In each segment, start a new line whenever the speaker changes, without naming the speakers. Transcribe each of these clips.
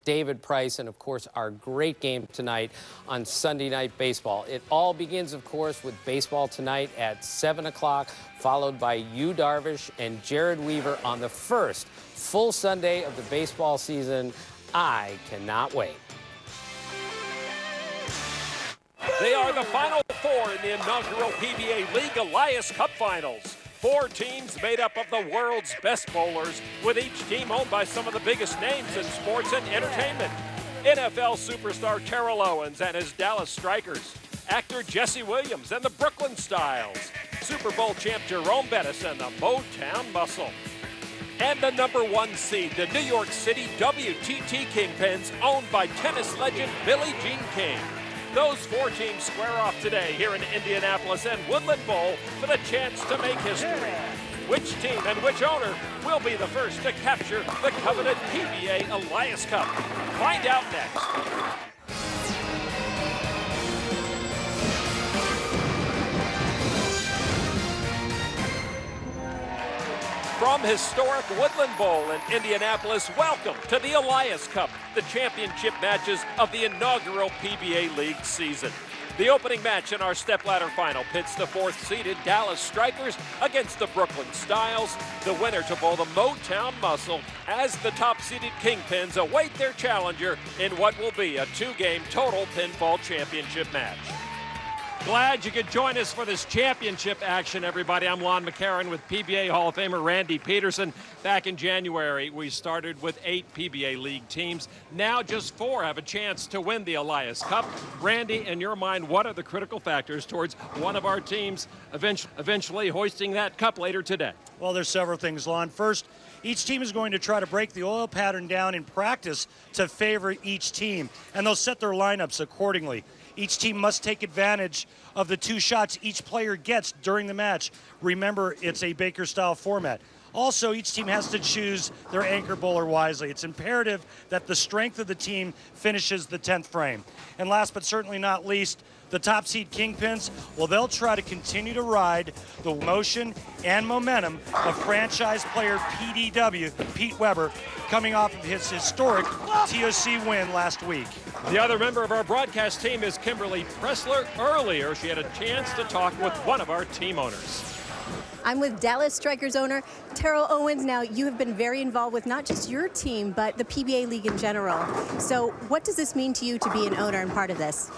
David Price, and of course our great game tonight on Sunday Night Baseball. It all begins, of course, with baseball tonight at 7 o'clock, followed by Yu Darvish and Jared Weaver on the first full Sunday of the baseball season. I cannot wait.
They are the final four in the inaugural PBA League Elias Cup Finals. 4 teams made up of the world's best bowlers, with each team owned by some of the biggest names in sports and entertainment. NFL superstar Terrell Owens and his Dallas Strikers, actor Jesse Williams and the Brooklyn Styles, Super Bowl champ Jerome Bettis and the Motown Muscle, and the #1 seed, the New York City WTT Kingpins, owned by tennis legend Billie Jean King. Those 4 teams square off today here in Indianapolis and Woodland Bowl for the chance to make history. Which team and which owner will be the first to capture the coveted PBA Elias Cup? Find out next. From historic Woodland Bowl in Indianapolis, welcome to the Elias Cup, the championship matches of the inaugural PBA League season. The opening match in our stepladder final pits the 4th-seeded Dallas Strikers against the Brooklyn Styles, the winner to bowl the Motown Muscle, as the top-seeded Kingpins await their challenger in what will be a 2-game total pinfall championship match. Glad you could join us for this championship action, everybody. I'm Lon McCarron with PBA Hall of Famer Randy Peterson. Back in January, we started with 8 PBA League teams. Now just 4 have a chance to win the Elias Cup. Randy, in your mind, what are the critical factors towards one of our teams eventually hoisting that cup later today?
Well, there's several things, Lon. First, each team is going to try to break the oil pattern down in practice to favor each team, and they'll set their lineups accordingly. Each team must take advantage of the 2 shots each player gets during the match. Remember, it's a Baker-style format. Also, each team has to choose their anchor bowler wisely. It's imperative that the strength of the team finishes the 10th frame. And last but certainly not least, the top seed Kingpins, well, they'll try to continue to ride the motion and momentum of franchise player PDW, Pete Weber, coming off of his historic TOC win last week.
The other member of our broadcast team is Kimberly Pressler. Earlier, she had a chance to talk with one of our team owners.
I'm with Dallas Strikers owner Terrell Owens. Now, you have been very involved with not just your team, but the PBA League in general. So what does this mean to you to be an owner and part of this?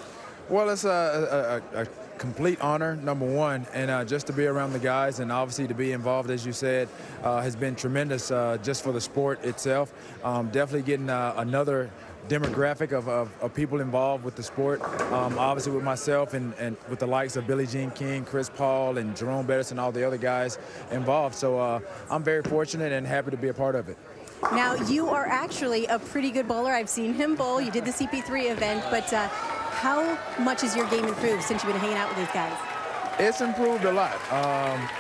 Well, it's a complete honor, #1, and just to be around the guys and obviously to be involved, as you said, has been tremendous just for the sport itself. Definitely getting another demographic of people involved with the sport, obviously with myself and with the likes of Billie Jean King, Chris Paul, and Jerome Bettis and all the other guys involved. So I'm very fortunate and happy to be a part of it.
Now, you are actually a pretty good bowler. I've seen him bowl. You did the CP3 event, but how much has your game improved since you've been hanging out with these guys?
It's improved a lot,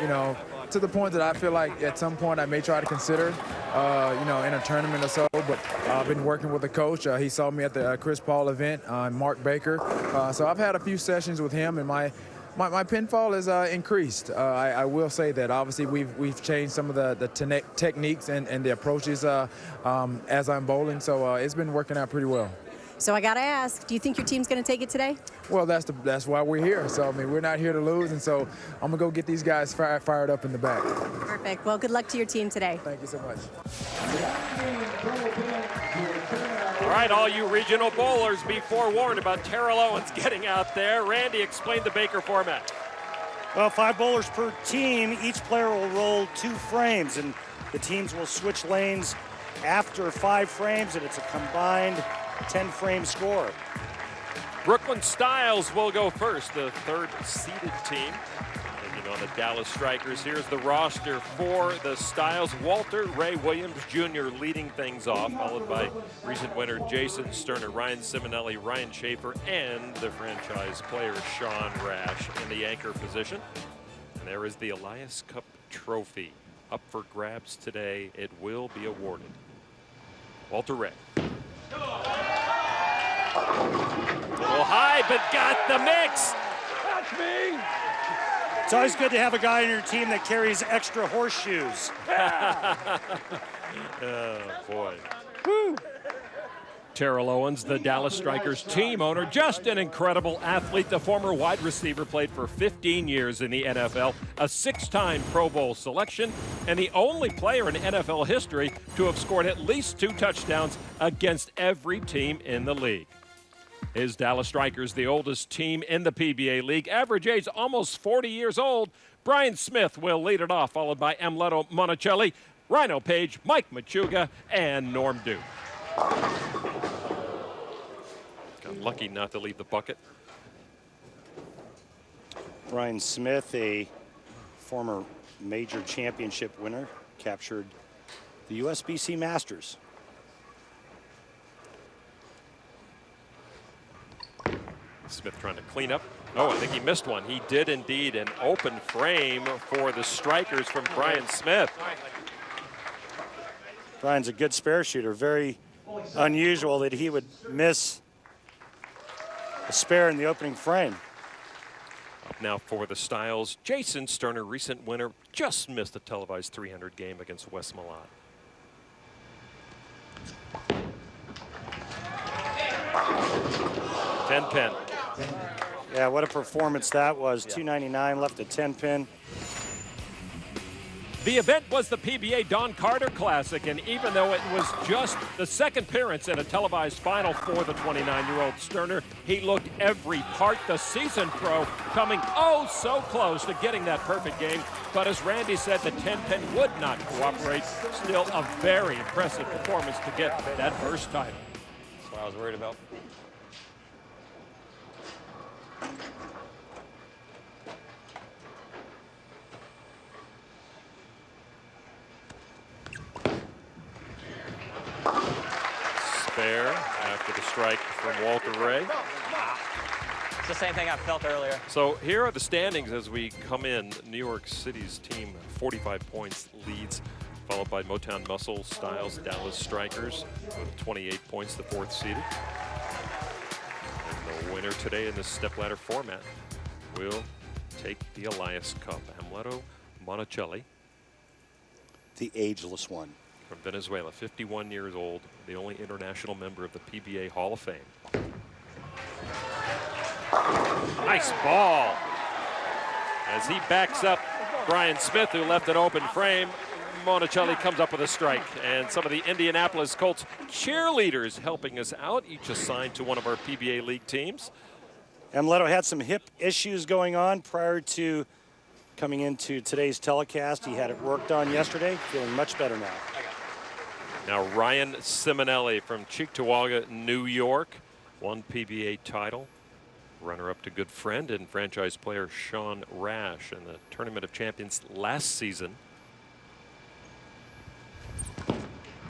you know, to the point that I feel like at some point I may try to consider, you know, in a tournament or so, but I've been working with a coach. He saw me at the Chris Paul event, Mark Baker. So I've had a few sessions with him, and my pinfall is increased. I will say that obviously we've changed some of the techniques and the approaches as I'm bowling, so it's been working out pretty well.
So I got to ask, do you think your team's going to take it today?
Well, that's why we're here. So, I mean, we're not here to lose, and so I'm going to go get these guys fired up in the back.
Perfect. Well, good luck to your team today.
Thank you so much.
All right, all you regional bowlers, be forewarned about Terrell Owens getting out there. Randy, explain the Baker format.
Well, 5 bowlers per team. Each player will roll 2 frames, and the teams will switch lanes after 5 frames, and it's a combined 10-frame score.
Brooklyn Styles will go first, the 3rd-seeded team. Taking on the Dallas Strikers. Here's the roster for the Styles. Walter Ray Williams Jr. leading things off, followed by recent winner Jason Sterner, Ryan Simonelli, Ryan Schaefer, and the franchise player Sean Rash in the anchor position. And there is the Elias Cup trophy up for grabs today. It will be awarded. Walter Ray. A little high, but got the mix. That's me.
It's always good to have a guy on your team that carries extra horseshoes.
Oh, boy.
Woo.
Terrell Owens, the Dallas Strikers team owner, just an incredible athlete. The former wide receiver played for 15 years in the NFL, a 6-time Pro Bowl selection, and the only player in NFL history to have scored at least 2 touchdowns against every team in the league. His Dallas Strikers, the oldest team in the PBA League, average age almost 40 years old. Brian Smith will lead it off, followed by Amleto Monticelli, Rhino Page, Mike Machuga, and Norm Duke. Got lucky not to leave the bucket.
Brian Smith, a former major championship winner, captured the USBC Masters.
Smith trying to clean up. Oh, I think he missed one. He did indeed. An open frame for the Strikers from Brian Smith.
Brian's a good spare shooter. Very unusual that he would miss a spare in the opening frame.
Up now for the Styles. Jason Sterner, recent winner, just missed a televised 300 game against West Milan. Ten-pin.
Yeah, what a performance that was. 299 left a 10-pin.
The event was the PBA Don Carter Classic, and even though it was just the second appearance in a televised final for the 29-year-old Sterner, he looked every part. The seasoned pro coming oh so close to getting that perfect game, but as Randy said, the 10-pin would not cooperate. Still a very impressive performance to get that first title.
That's what I was worried about.
Spare after the strike from Walter Ray.
It's the same thing I felt earlier.
So here are the standings as we come in. New York City's team 45 points leads, followed by Motown Muscle, Styles, Dallas Strikers with 28 points, the 4th seeded. And the winner today in this stepladder format will take the Elias Cup. Amleto Monticelli,
The ageless one.
from Venezuela, 51 years old, the only international member of the PBA Hall of Fame. Nice ball. As he backs up Brian Smith, who left an open frame, Monticelli comes up with a strike. And some of the Indianapolis Colts cheerleaders helping us out, each assigned to one of our PBA League teams.
Amleto had some hip issues going on prior to coming into today's telecast. He had it worked on yesterday, feeling much better now.
Now Ryan Simonelli from Cheektowaga, New York, won PBA title. Runner-up to good friend and franchise player Sean Rash in the Tournament of Champions last season.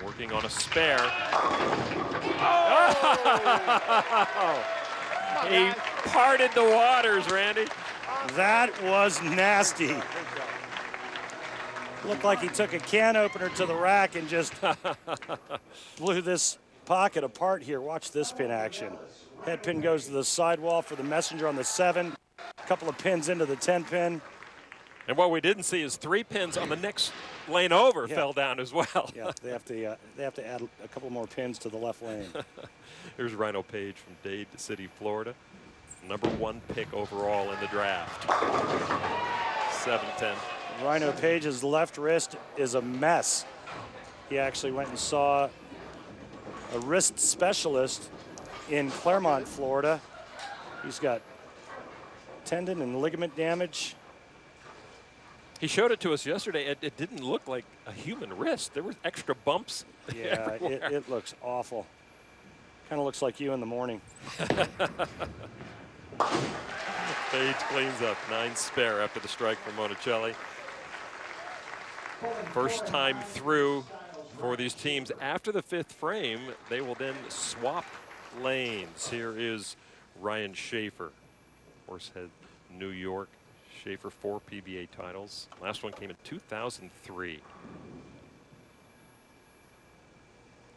Working on a spare. Oh! He parted the waters, Randy.
That was nasty. Looked like he took a can opener to the rack and just blew this pocket apart here. Watch this pin action. Head pin goes to the sidewall for the messenger on the 7. A couple of pins into the 10-pin.
And what we didn't see is 3 pins on the next lane over fell down as well.
Yeah, they have to add a couple more pins to the left lane.
Here's Rhino Page from Dade City, Florida. #1 pick overall in the draft. 7'10".
Rhino Page's left wrist is a mess. He actually went and saw a wrist specialist in Claremont, Florida. He's got tendon and ligament damage.
He showed it to us yesterday. It didn't look like a human wrist. There were extra bumps.
Yeah, it looks awful. Kind of looks like you in the morning.
Page cleans up. 9 spare after the strike from Monticelli. First time through for these teams. After the 5th frame, they will then swap lanes. Here is Ryan Schaefer, Horsehead, New York. Schaefer 4 PBA titles. Last one came in 2003.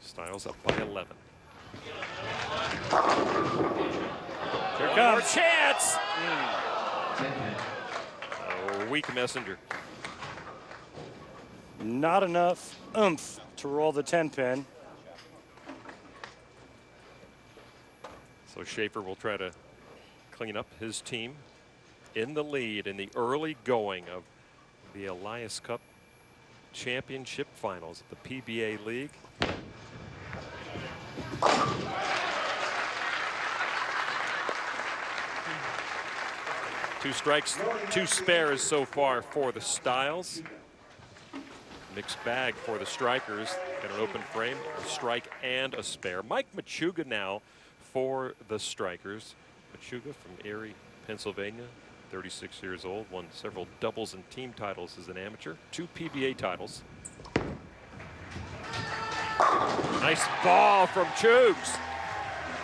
Styles up by 11.
Here
One
comes.
more chance. A weak messenger.
Not enough oomph to roll the 10-pin.
So Schaefer will try to clean up his team in the lead in the early going of the Elias Cup Championship Finals of the PBA League. Two strikes, two spares so far for the Styles. Mixed bag for the Strikers. Got an open frame, a strike and a spare. Mike Machuga now for the Strikers. Machuga from Erie, Pennsylvania, 36 years old, won several doubles and team titles as an amateur, 2 PBA titles. Nice ball from Chugs.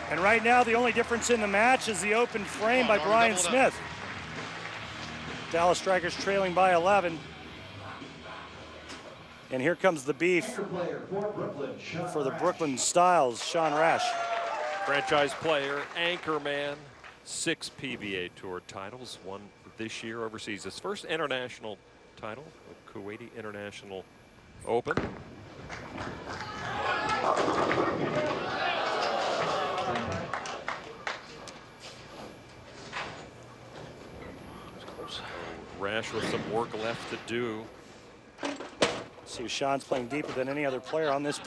And right now, the only difference in the match is the open frame by Brian Smith. Dallas Strikers trailing by 11. And here comes the beef for the Brooklyn Styles, Sean Rash.
Franchise player, anchor man, 6 PBA Tour titles, won this year overseas. His first international title, the Kuwaiti International Open. Rash with some work left to do.
See, Sean's playing deeper than any other player on this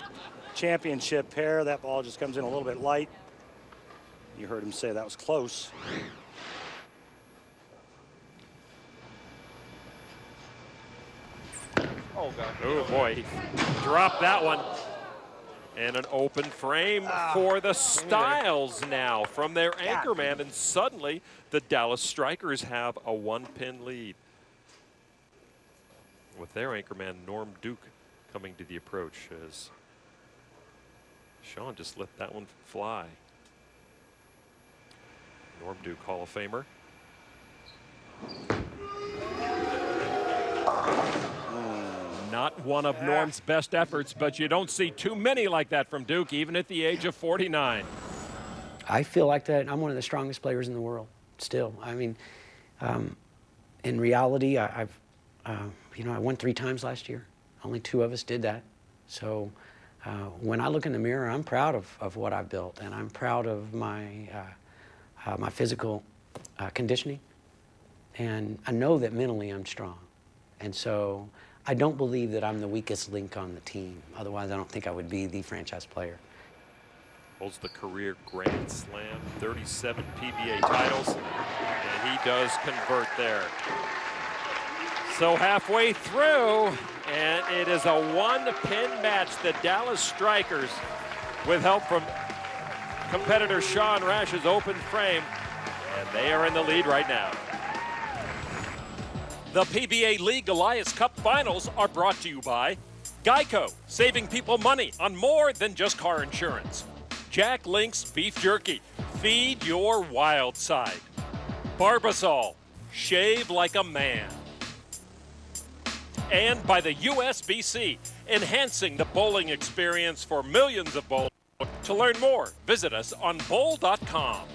championship pair. That ball just comes in a little bit light. You heard him say that was close.
Oh, God. Oh, boy. He dropped that one. And an open frame for the Styles now from their anchorman. And suddenly, the Dallas Strikers have a 1-pin lead, with their anchorman, Norm Duke, coming to the approach as Sean just let that one fly. Norm Duke, Hall of Famer. Not one of Norm's best efforts, but you don't see too many like that from Duke, even at the age of 49.
I feel like that I'm one of the strongest players in the world still. I mean, in reality, I won 3 times last year. Only 2 of us did that. So when I look in the mirror, I'm proud of what I've built, and I'm proud of my my physical conditioning. And I know that mentally I'm strong. And so I don't believe that I'm the weakest link on the team. Otherwise, I don't think I would be the franchise player.
Holds the career Grand Slam, 37 PBA titles, and he does convert there. So halfway through, and it is a 1-pin match. The Dallas Strikers, with help from competitor Sean Rash's open frame, and they are in the lead right now. The PBA League Elias Cup Finals are brought to you by Geico, saving people money on more than just car insurance. Jack Link's Beef Jerky, feed your wild side. Barbasol, shave like a man. And by the USBC, enhancing the bowling experience for millions of bowlers. To learn more, visit us on bowl.com.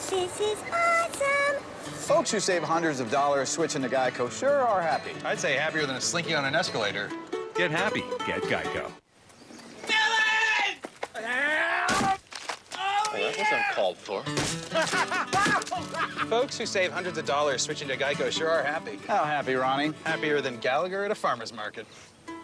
This is awesome! Folks who save hundreds of dollars switching to Geico sure are happy.
I'd say happier than a slinky on an escalator. Get happy. Get Geico.
Dylan!
That was uncalled for.
Folks who save hundreds of dollars switching to Geico sure are happy.
How happy, Ronnie?
Happier than Gallagher at a farmer's market.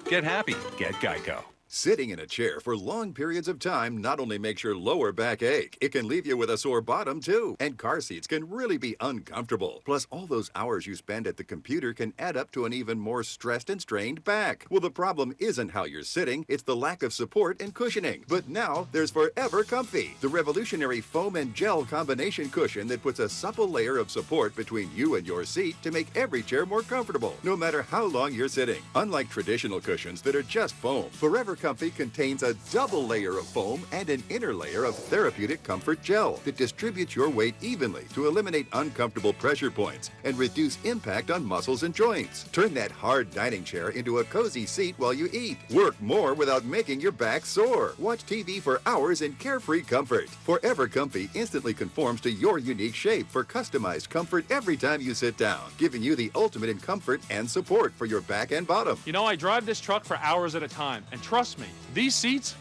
Get happy. Get Geico.
Sitting in a chair for long periods of time not only makes your lower back ache, it can leave you with a sore bottom too. And car seats can really be uncomfortable. Plus, all those hours you spend at the computer can add up to an even more stressed and strained back. Well, the problem isn't how you're sitting, it's the lack of support and cushioning. But now, there's Forever Comfy, the revolutionary foam and gel combination cushion that puts a supple layer of support between you and your seat to make every chair more comfortable, no matter how long you're sitting. Unlike traditional cushions that are just foam, Forever Comfy contains a double layer of foam and an inner layer of therapeutic comfort gel that distributes your weight evenly to eliminate uncomfortable pressure points and reduce impact on muscles and joints. Turn that hard dining chair into a cozy seat while you eat. Work more without making your back sore. Watch TV for hours in carefree comfort. Forever Comfy instantly conforms to your unique shape for customized comfort every time you sit down, giving you the ultimate in comfort and support for your back and bottom.
You know, I drive this truck for hours at a time, and trust me, these seats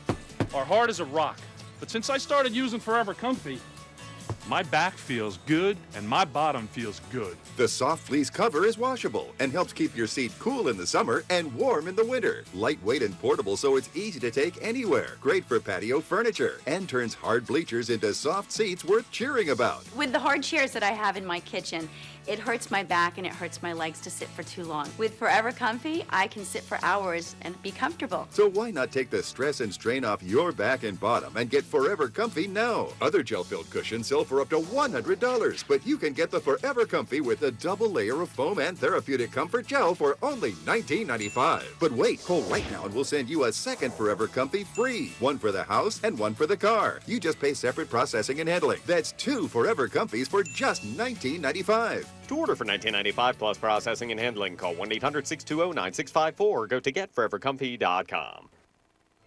are hard as a rock. But since I started using Forever Comfy, my back feels good and my bottom feels good.
The soft fleece cover is washable and helps keep your seat cool in the summer and warm in the winter. Lightweight and portable, so it's easy to take anywhere. Great for patio furniture and turns hard bleachers into soft seats worth cheering about.
With the hard chairs that I have in my kitchen, it hurts my back and it hurts my legs to sit for too long. With Forever Comfy, I can sit for hours and be comfortable.
So why not take the stress and strain off your back and bottom and get Forever Comfy now? Other gel-filled cushions sell for up to $100, but you can get the Forever Comfy with a double layer of foam and therapeutic comfort gel for only $19.95. But wait, call right now and we'll send you a second Forever Comfy free. One for the house and one for the car. You just pay separate processing and handling. That's 2 Forever Comfies for just $19.95.
To order for $19.95 plus processing and handling, call 1-800-620-9654 or go to getforevercomfy.com.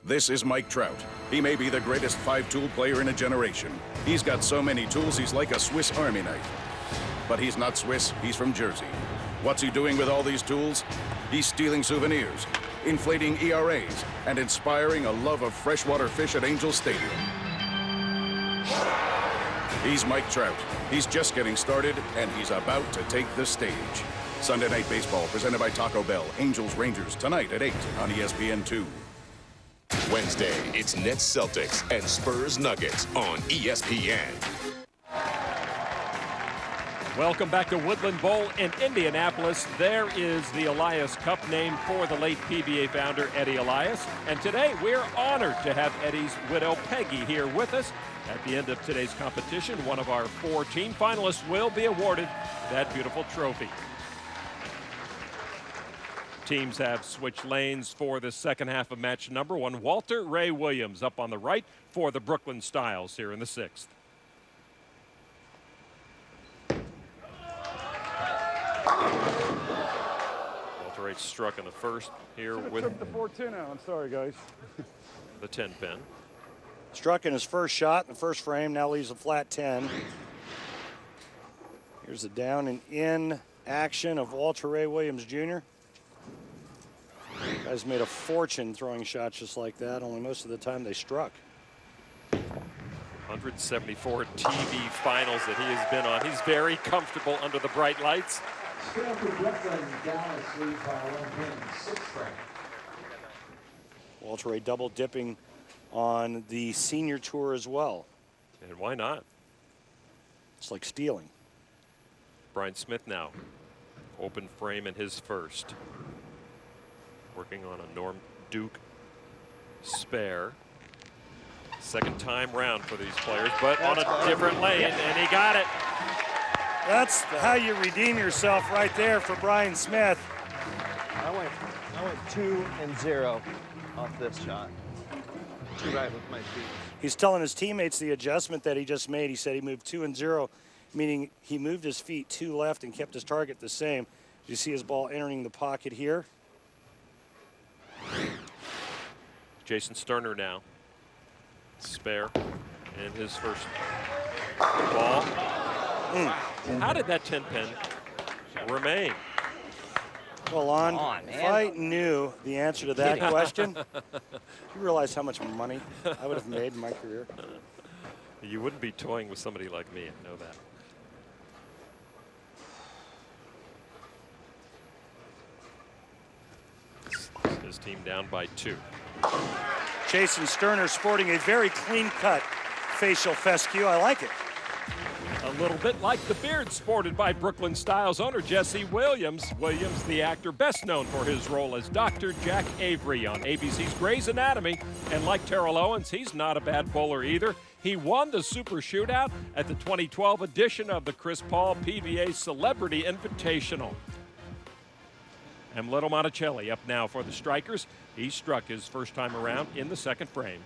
This is Mike Trout. He may be the greatest 5-tool player in a generation. He's got so many tools, he's like a Swiss Army knife. But he's not Swiss, he's from Jersey. What's he doing with all these tools? He's stealing souvenirs, inflating ERAs, and inspiring a love of freshwater fish at Angel Stadium. He's Mike Trout. He's just getting started, and he's about to take the stage. Sunday Night Baseball, presented by Taco Bell. Angels Rangers, tonight at 8 on ESPN2.
Wednesday, it's Nets Celtics and Spurs Nuggets on ESPN.
Welcome back to Woodland Bowl in Indianapolis. There is the Elias Cup, named for the late PBA founder Eddie Elias. And today we're honored to have Eddie's widow Peggy here with us. At the end of today's competition, one of our 4 team finalists will be awarded that beautiful trophy. Teams have switched lanes for the second half of match number 1. Walter Ray Williams up on the right for the Brooklyn Styles here in the 6th. Walter Ray struck in the first here with
the 4-10 out. I'm sorry, guys.
the 10 pin.
Struck in his first shot in the first frame, now leaves a flat 10. Here's the down and in action of Walter Ray Williams Jr. Guys made a fortune throwing shots just like that, only most of the time they struck.
174 TV finals that he has been on. He's very comfortable under the bright lights.
Walter Ray double dipping on the senior tour as well.
And why not?
It's like stealing.
Brian Smith now. Open frame in his first. Working on a Norm Duke spare. Second time round for these players, but on a different lane, and he got it.
That's how you redeem yourself right there for Brian Smith.
I went 2-0 off this shot. Too right with my feet.
He's telling his teammates the adjustment that he just made. He said he moved 2-0, meaning he moved his feet 2 left and kept his target the same. You see his ball entering the pocket here.
Jason Sterner now. Spare in his first ball. How did that 10 pin remain?
Well, if I knew the answer to that question, you realize how much money I would have made in my career.
You wouldn't be toying with somebody like me, I know that. His team down by 2.
Jason Sterner sporting a very clean-cut facial fescue. I like it.
A little bit like the beard sported by Brooklyn Styles owner Jesse Williams. Williams, the actor best known for his role as Dr. Jack Avery on ABC's Grey's Anatomy. And like Terrell Owens, he's not a bad bowler either. He won the Super Shootout at the 2012 edition of the Chris Paul PBA Celebrity Invitational. And Little Monticelli up now for the Strikers. He struck his first time around in the second frame.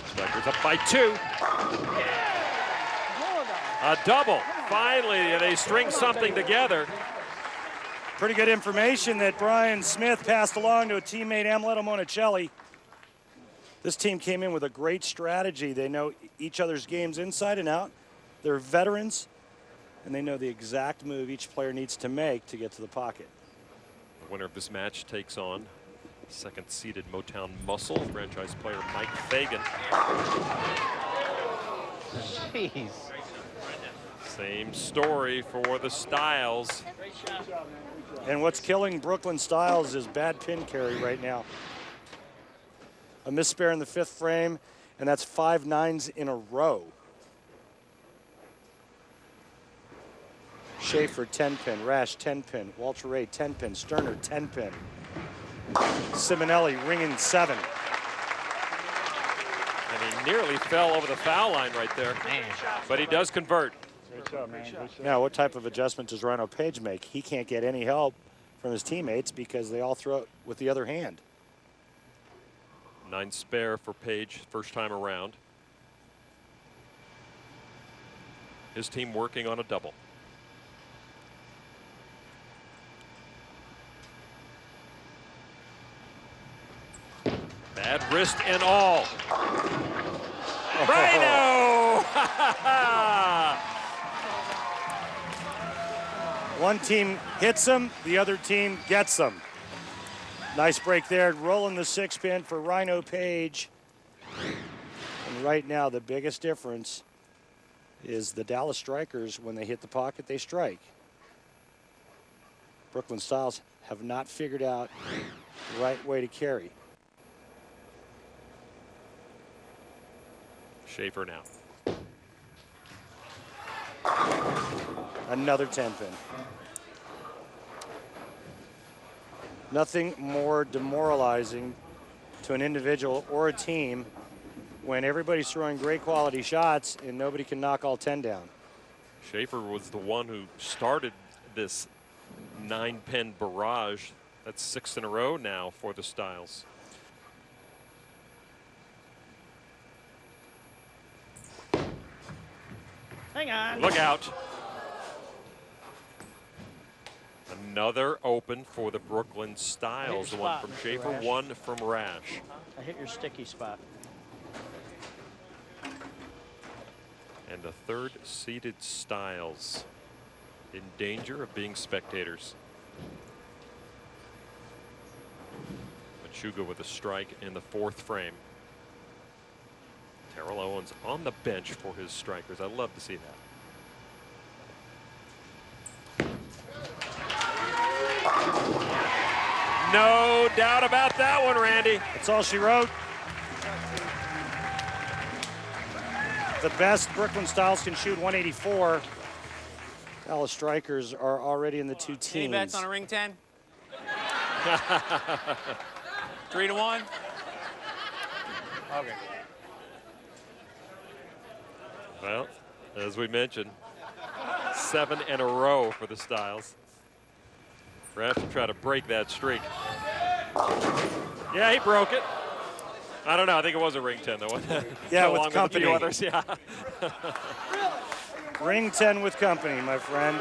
Strikers up by 2. A double. Finally, they string something together.
Pretty good information that Brian Smith passed along to a teammate, Amleto Monticelli. This team came in with a great strategy. They know each other's games inside and out. They're veterans, and they know the exact move each player needs to make to get to the pocket.
The winner of this match takes on second-seeded Motown Muscle franchise player Mike Fagan.
Jeez.
Same story for the Styles.
And what's killing Brooklyn Styles is bad pin carry right now. A misspare in the 5th frame, and that's 5 9s in a row. Schaefer 10-pin, Rash 10-pin, Walter Ray 10-pin, Sterner 10-pin. Simonelli ringing 7.
And he nearly fell over the foul line right there. But he does convert.
Good job, man. Now, what type of adjustment does Rhino Page make? He can't get any help from his teammates because they all throw it with the other hand.
9 spare for Page first time around. His team working on a double. Bad wrist and all. Rhino!
One team hits them, the other team gets them. Nice break there, rolling the 6-pin for Rhino Page. And right now, the biggest difference is the Dallas Strikers, when they hit the pocket, they strike. Brooklyn Styles have not figured out the right way to carry.
Schaefer now.
Another 10-pin. Nothing more demoralizing to an individual or a team when everybody's throwing great quality shots and nobody can knock all 10 down.
Schaefer was the one who started this 9-pin barrage. That's 6 in a row now for the Styles.
Hang on.
Look out. Another open for the Brooklyn Styles. One from Schaefer,
Rash.
one from Rash.
I hit your sticky spot.
And the third-seeded Styles in danger of being spectators. Machuga with a strike in the 4th frame. Terrell Owens on the bench for his Strikers. I love to see that. No doubt about that one, Randy.
That's all she wrote. The best Brooklyn Styles can shoot 184. Dallas Strikers are already in the 2 teams.
Any bets on a ring 10? 3 to 1? Okay.
Well, as we mentioned, 7 in a row for the Styles. Perhaps to try to break that streak. Yeah, he broke it. I don't know. I think it was a ring 10, though.
Yeah,
Along
with company.
a few others, yeah.
Ring 10 with company, my friend.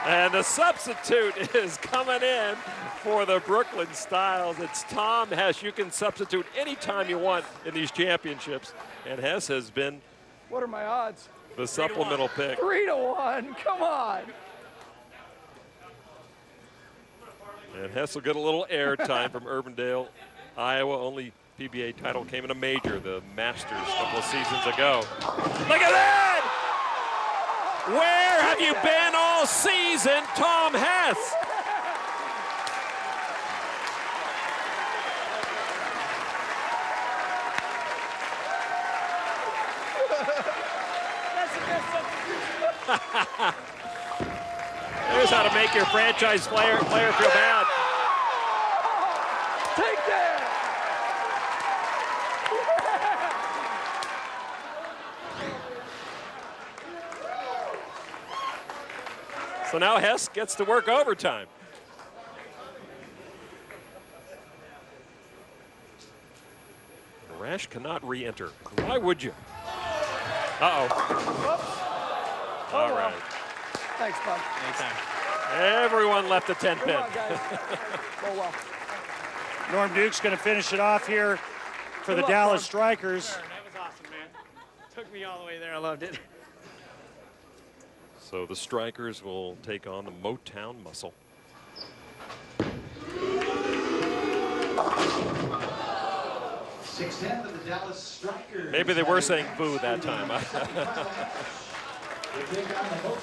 And the substitute is coming in for the Brooklyn Styles. It's Tom Hess. You can substitute anytime you want in these championships. And Hess has been
What are my odds?
the supplemental pick.
3 to 1. Come on.
And Hess will get a little airtime from Urbandale, Iowa. Only PBA title came in a major, the Masters, a couple of seasons ago. Look at that! Where have you been all season, Tom Hess? Here's how to make your franchise player feel bad.
Take that.
So now Hess gets to work overtime. Rash cannot re-enter. Why would you? Uh-oh. All right.
Thanks, bud.
Anytime. Everyone left the 10 pin.
Oh, well.
Norm Duke's going to finish it off here for the Dallas Strikers.
That was awesome, man. Took me all the way there. I loved it.
So the Strikers will take on the Motown Muscle. Maybe they were saying boo that time.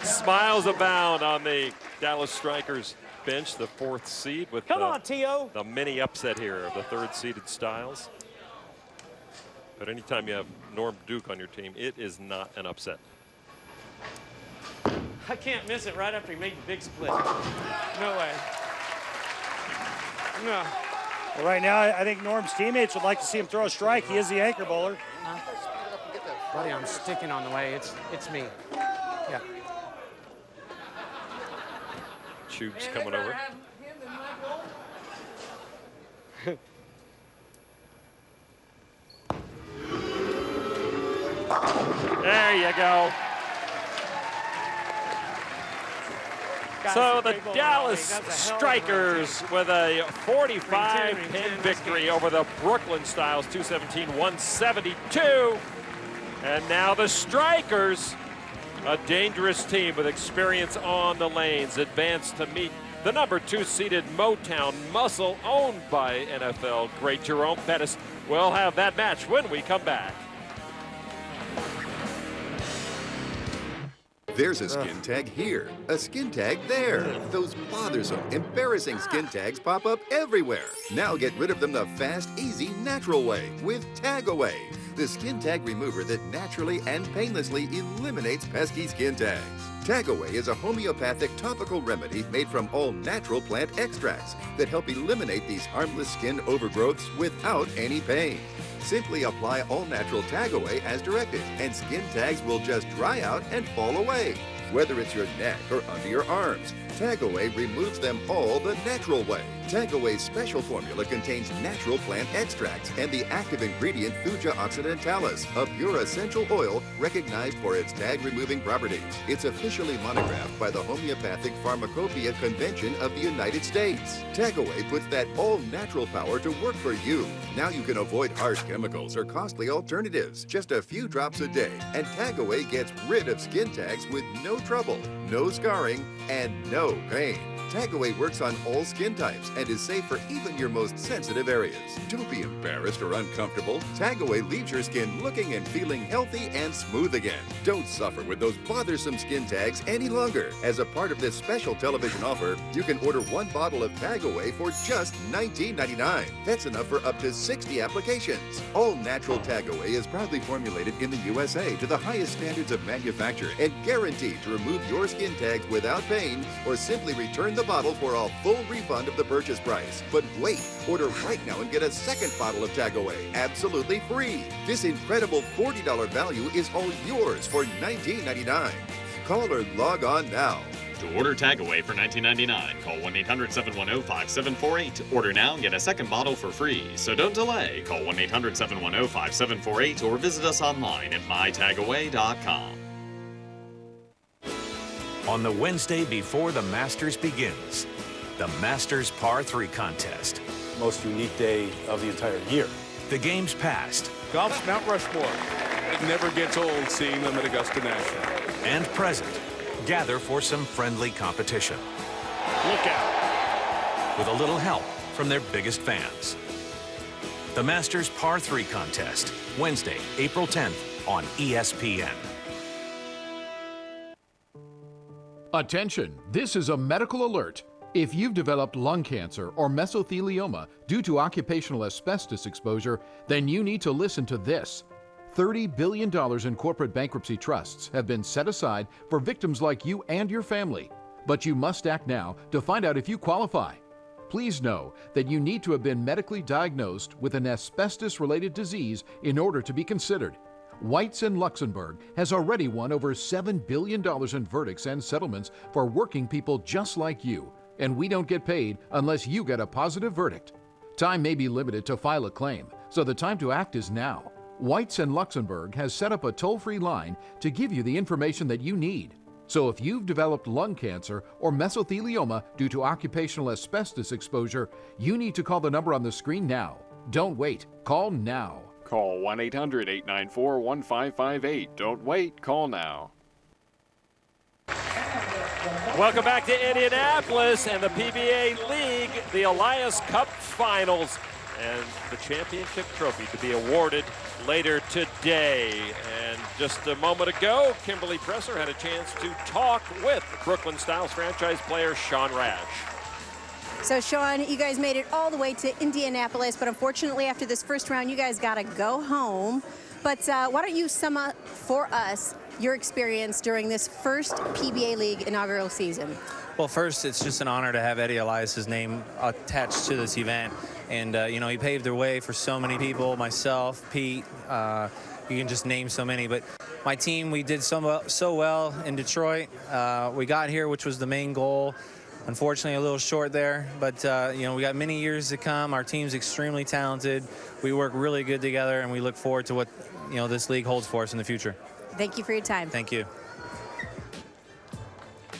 Smiles abound on the Dallas Strikers bench, the 4th seed with the mini upset here of the 3rd seeded Styles. But anytime you have Norm Duke on your team, it is not an upset.
I can't miss it right after he made the big split. No way. No.
Well, right now, I think Norm's teammates would like to see him throw a strike. He is the anchor bowler.
Buddy, I'm sticking on the way. It's me. Yeah.
Tube's coming over. There you go. So the Dallas Strikers with a 45-pin victory over the Brooklyn Styles, 217-172. And now the Strikers, a dangerous team with experience on the lanes, advance to meet the number 2 seeded Motown Muscle, owned by NFL great Jerome Pettis. We'll have that match when we come back.
There's a skin tag here, a skin tag there. Those bothersome, embarrassing skin tags pop up everywhere. Now get rid of them the fast, easy, natural way with Tag Away, the skin tag remover that naturally and painlessly eliminates pesky skin tags. Tag Away is a homeopathic topical remedy made from all natural plant extracts that help eliminate these harmless skin overgrowths without any pain. Simply apply all-natural Tag Away as directed, and skin tags will just dry out and fall away. Whether it's your neck or under your arms, Tag Away removes them all the natural way. Tag Away's special formula contains natural plant extracts and the active ingredient Thuja occidentalis, a pure essential oil recognized for its tag-removing properties. It's officially monographed by the Homeopathic Pharmacopoeia Convention of the United States. Tag Away puts that all-natural power to work for you. Now you can avoid harsh chemicals or costly alternatives. Just a few drops a day, and Tag Away gets rid of skin tags with no trouble, no scarring, and no pain. Tag Away works on all skin types and is safe for even your most sensitive areas. Don't be embarrassed or uncomfortable. Tag Away leaves your skin looking and feeling healthy and smooth again. Don't suffer with those bothersome skin tags any longer. As a part of this special television offer, you can order 1 bottle of Tag Away for just $19.99. That's enough for up to 60 applications. All natural Tag Away is proudly formulated in the USA to the highest standards of manufacture and guaranteed to remove your skin tags without pain or simply return the bottle for a full refund of the purchase price. But wait, order right now and get a second bottle of Tag Away absolutely free. This incredible $40 value is all yours for $19.99. Call or log on now.
To order Tag Away for $19.99, call 1-800-710-5748. Order now and get a second bottle for free. So don't delay. Call 1-800-710-5748 or visit us online at mytagaway.com.
On the Wednesday before the Masters begins, the Masters Par 3 contest.
Most unique day of the entire year.
The game's past.
Golf's Mount Rushmore. It never gets old seeing them at Augusta National.
And present. Gather for some friendly competition.
Look out.
With a little help from their biggest fans. The Masters Par 3 contest. Wednesday, April 10th on ESPN.
Attention, this is a medical alert. If you've developed lung cancer or mesothelioma due to occupational asbestos exposure, then you need to listen to this. $30 billion in corporate bankruptcy trusts have been set aside for victims like you and your family. But you must act now to find out if you qualify. Please know that you need to have been medically diagnosed with an asbestos-related disease in order to be considered. Whites in Luxembourg has already won over $7 billion in verdicts and settlements for working people just like you. And we don't get paid unless you get a positive verdict. Time may be limited to file a claim, so the time to act is now. Whites in Luxembourg has set up a toll-free line to give you the information that you need. So if you've developed lung cancer or mesothelioma due to occupational asbestos exposure, you need to call the number on the screen now. Don't wait. Call now.
Call 1-800-894-1558. Don't wait. Call now.
Welcome back to Indianapolis and the PBA League, the Elias Cup Finals, and the championship trophy to be awarded later today. And just a moment ago, Kimberly Presser had a chance to talk with Brooklyn Styles franchise player Sean Rash.
So, Sean, you guys made it all the way to Indianapolis, but unfortunately after this first round, you guys got to go home. But why don't you sum up for us your experience during this first PBA League inaugural season?
Well, first, it's just an honor to have Eddie Elias' name attached to this event. And, you know, he paved the way for so many people, myself, Pete, you can just name so many. But my team, we did so well in Detroit. We got here, which was the main goal. Unfortunately, a little short there, but you know, we got many years to come. Our team's extremely talented. We work really good together, and we look forward to what, you know, this league holds for us in the future.
Thank you for your time.
Thank you.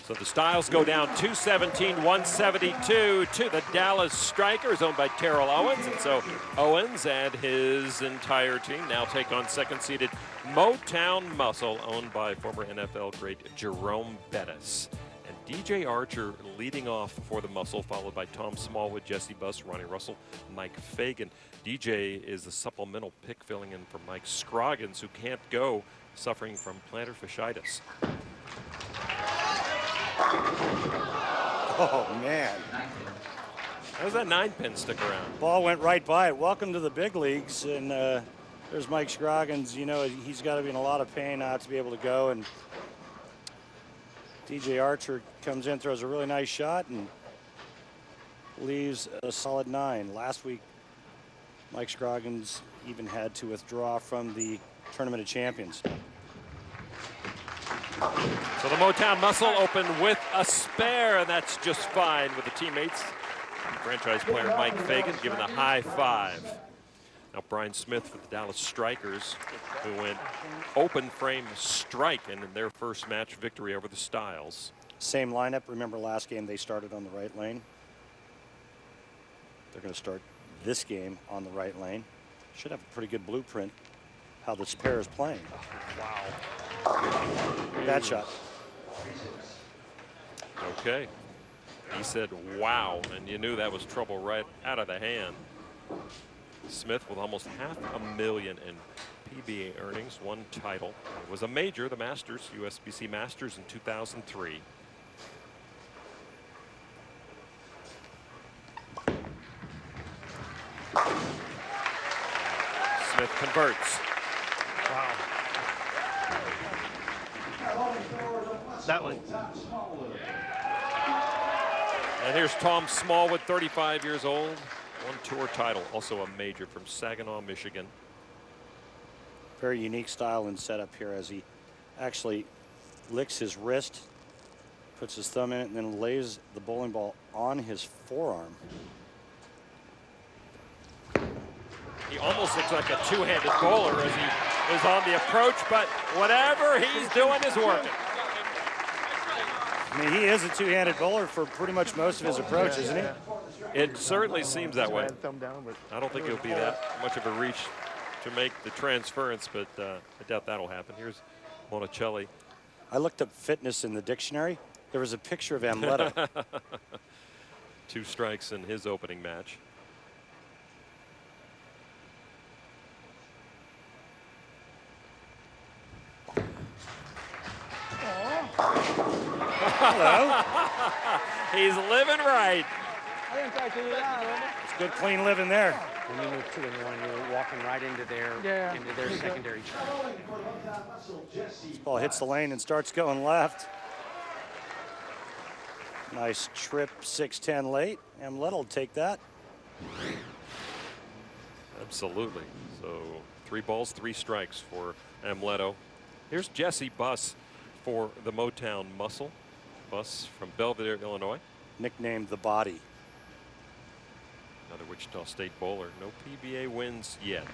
So the Styles go down 217-172 to the Dallas Strikers, owned by Terrell Owens. And so Owens and his entire team now take on second-seeded Motown Muscle, owned by former NFL great Jerome Bettis. And DJ Archer leading off for the Muscle, followed by Tom Smallwood, Jesse Buss, Ronnie Russell, Mike Fagan. DJ is the supplemental pick filling in for Mike Scroggins, who can't go, suffering from plantar fasciitis.
Oh, man.
How does that 9-pin stick around?
Ball went right by it. Welcome to the big leagues. And there's Mike Scroggins. You know, he's got to be in a lot of pain not to be able to go. And DJ Archer comes in, throws a really nice shot, and leaves a solid 9. Last week, Mike Scroggins even had to withdraw from the Tournament of Champions.
So the Motown Muscle open with a spare, and that's just fine with the teammates. Franchise player Mike Fagan giving a high five. Now Brian Smith for the Dallas Strikers, who went open frame strike in their first match victory over the Styles.
Same lineup. Remember last game they started on the right lane. They're going to start this game on the right lane. Should have a pretty good blueprint how this pair is playing.
Wow.
Bad shot.
Okay. He said, wow, and you knew that was trouble right out of the hand. Smith with almost $500,000 in PBA earnings, one title. It was a major, the Masters, USBC Masters in 2003. Smith converts.
Wow. That one.
And here's Tom Smallwood, 35 years old, one tour title, also a major from Saginaw, Michigan.
Very unique style and setup here as he actually licks his wrist, puts his thumb in it, and then lays the bowling ball on his forearm.
He almost looks like a two-handed bowler as he is on the approach, but whatever he's doing is working.
I mean, he is a two-handed bowler for pretty much most of his approach, isn't he?
It certainly seems that way. I don't think it'll be that much of a reach to make the transference, but I doubt that'll happen. Here's Monticelli.
I looked up fitness in the dictionary. There was a picture of Amletta.
2 strikes in his opening match.
Hello.
He's living right.
It's good, clean living there.
When you move 2-1, you're walking right into their secondary track.
This ball hits the lane and starts going left. Nice trip, 6-10 late. Amletta will take that.
Absolutely. So 3 balls, 3 strikes for Amleto. Here's Jesse Buss for the Motown Muscle. Buss from Belvedere, Illinois.
Nicknamed the Body.
Another Wichita State bowler. No PBA wins yet.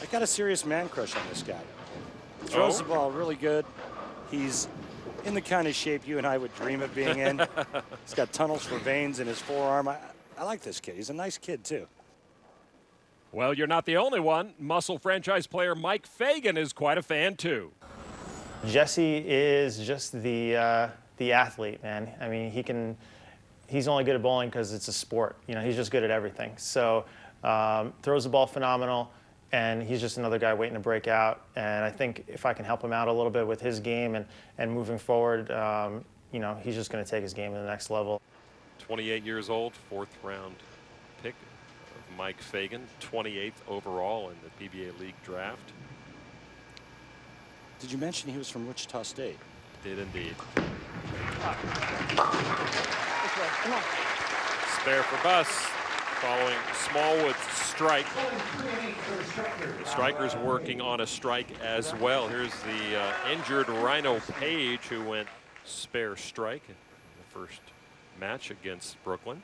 I got a serious man crush on this guy. Throws the ball really good. He's in the kind of shape you and I would dream of being in. He's got tunnels for veins in his forearm. I like this kid. He's a nice kid, too.
Well, you're not the only one. Muscle franchise player Mike Fagan is quite a fan, too.
Jesse is just the athlete, man. I mean, he's only good at bowling because it's a sport. You know, he's just good at everything. So throws the ball phenomenal, and he's just another guy waiting to break out. And I think if I can help him out a little bit with his game and moving forward, you know, he's just going to take his game to the next level.
28 years old, 4th round pick of Mike Fagan, 28th overall in the PBA League draft.
Did you mention he was from Wichita State?
Did indeed.
Come on.
Spare for Buss following Smallwood's strike. The striker's working on a strike as well. Here's the injured Rhino Page, who went spare strike in the first match against Brooklyn.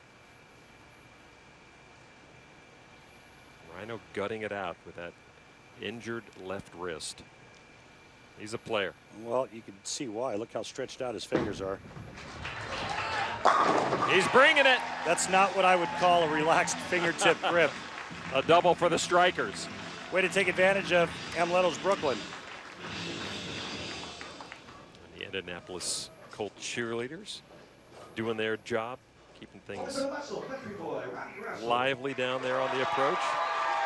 Rhino gutting it out with that injured left wrist. He's a player.
Well, you can see why. Look how stretched out his fingers are.
He's bringing it.
That's not what I would call a relaxed fingertip grip.
A double for the strikers.
Way to take advantage of Amleto's Brooklyn.
And the Indianapolis Colt cheerleaders doing their job, keeping things lively down there on the approach.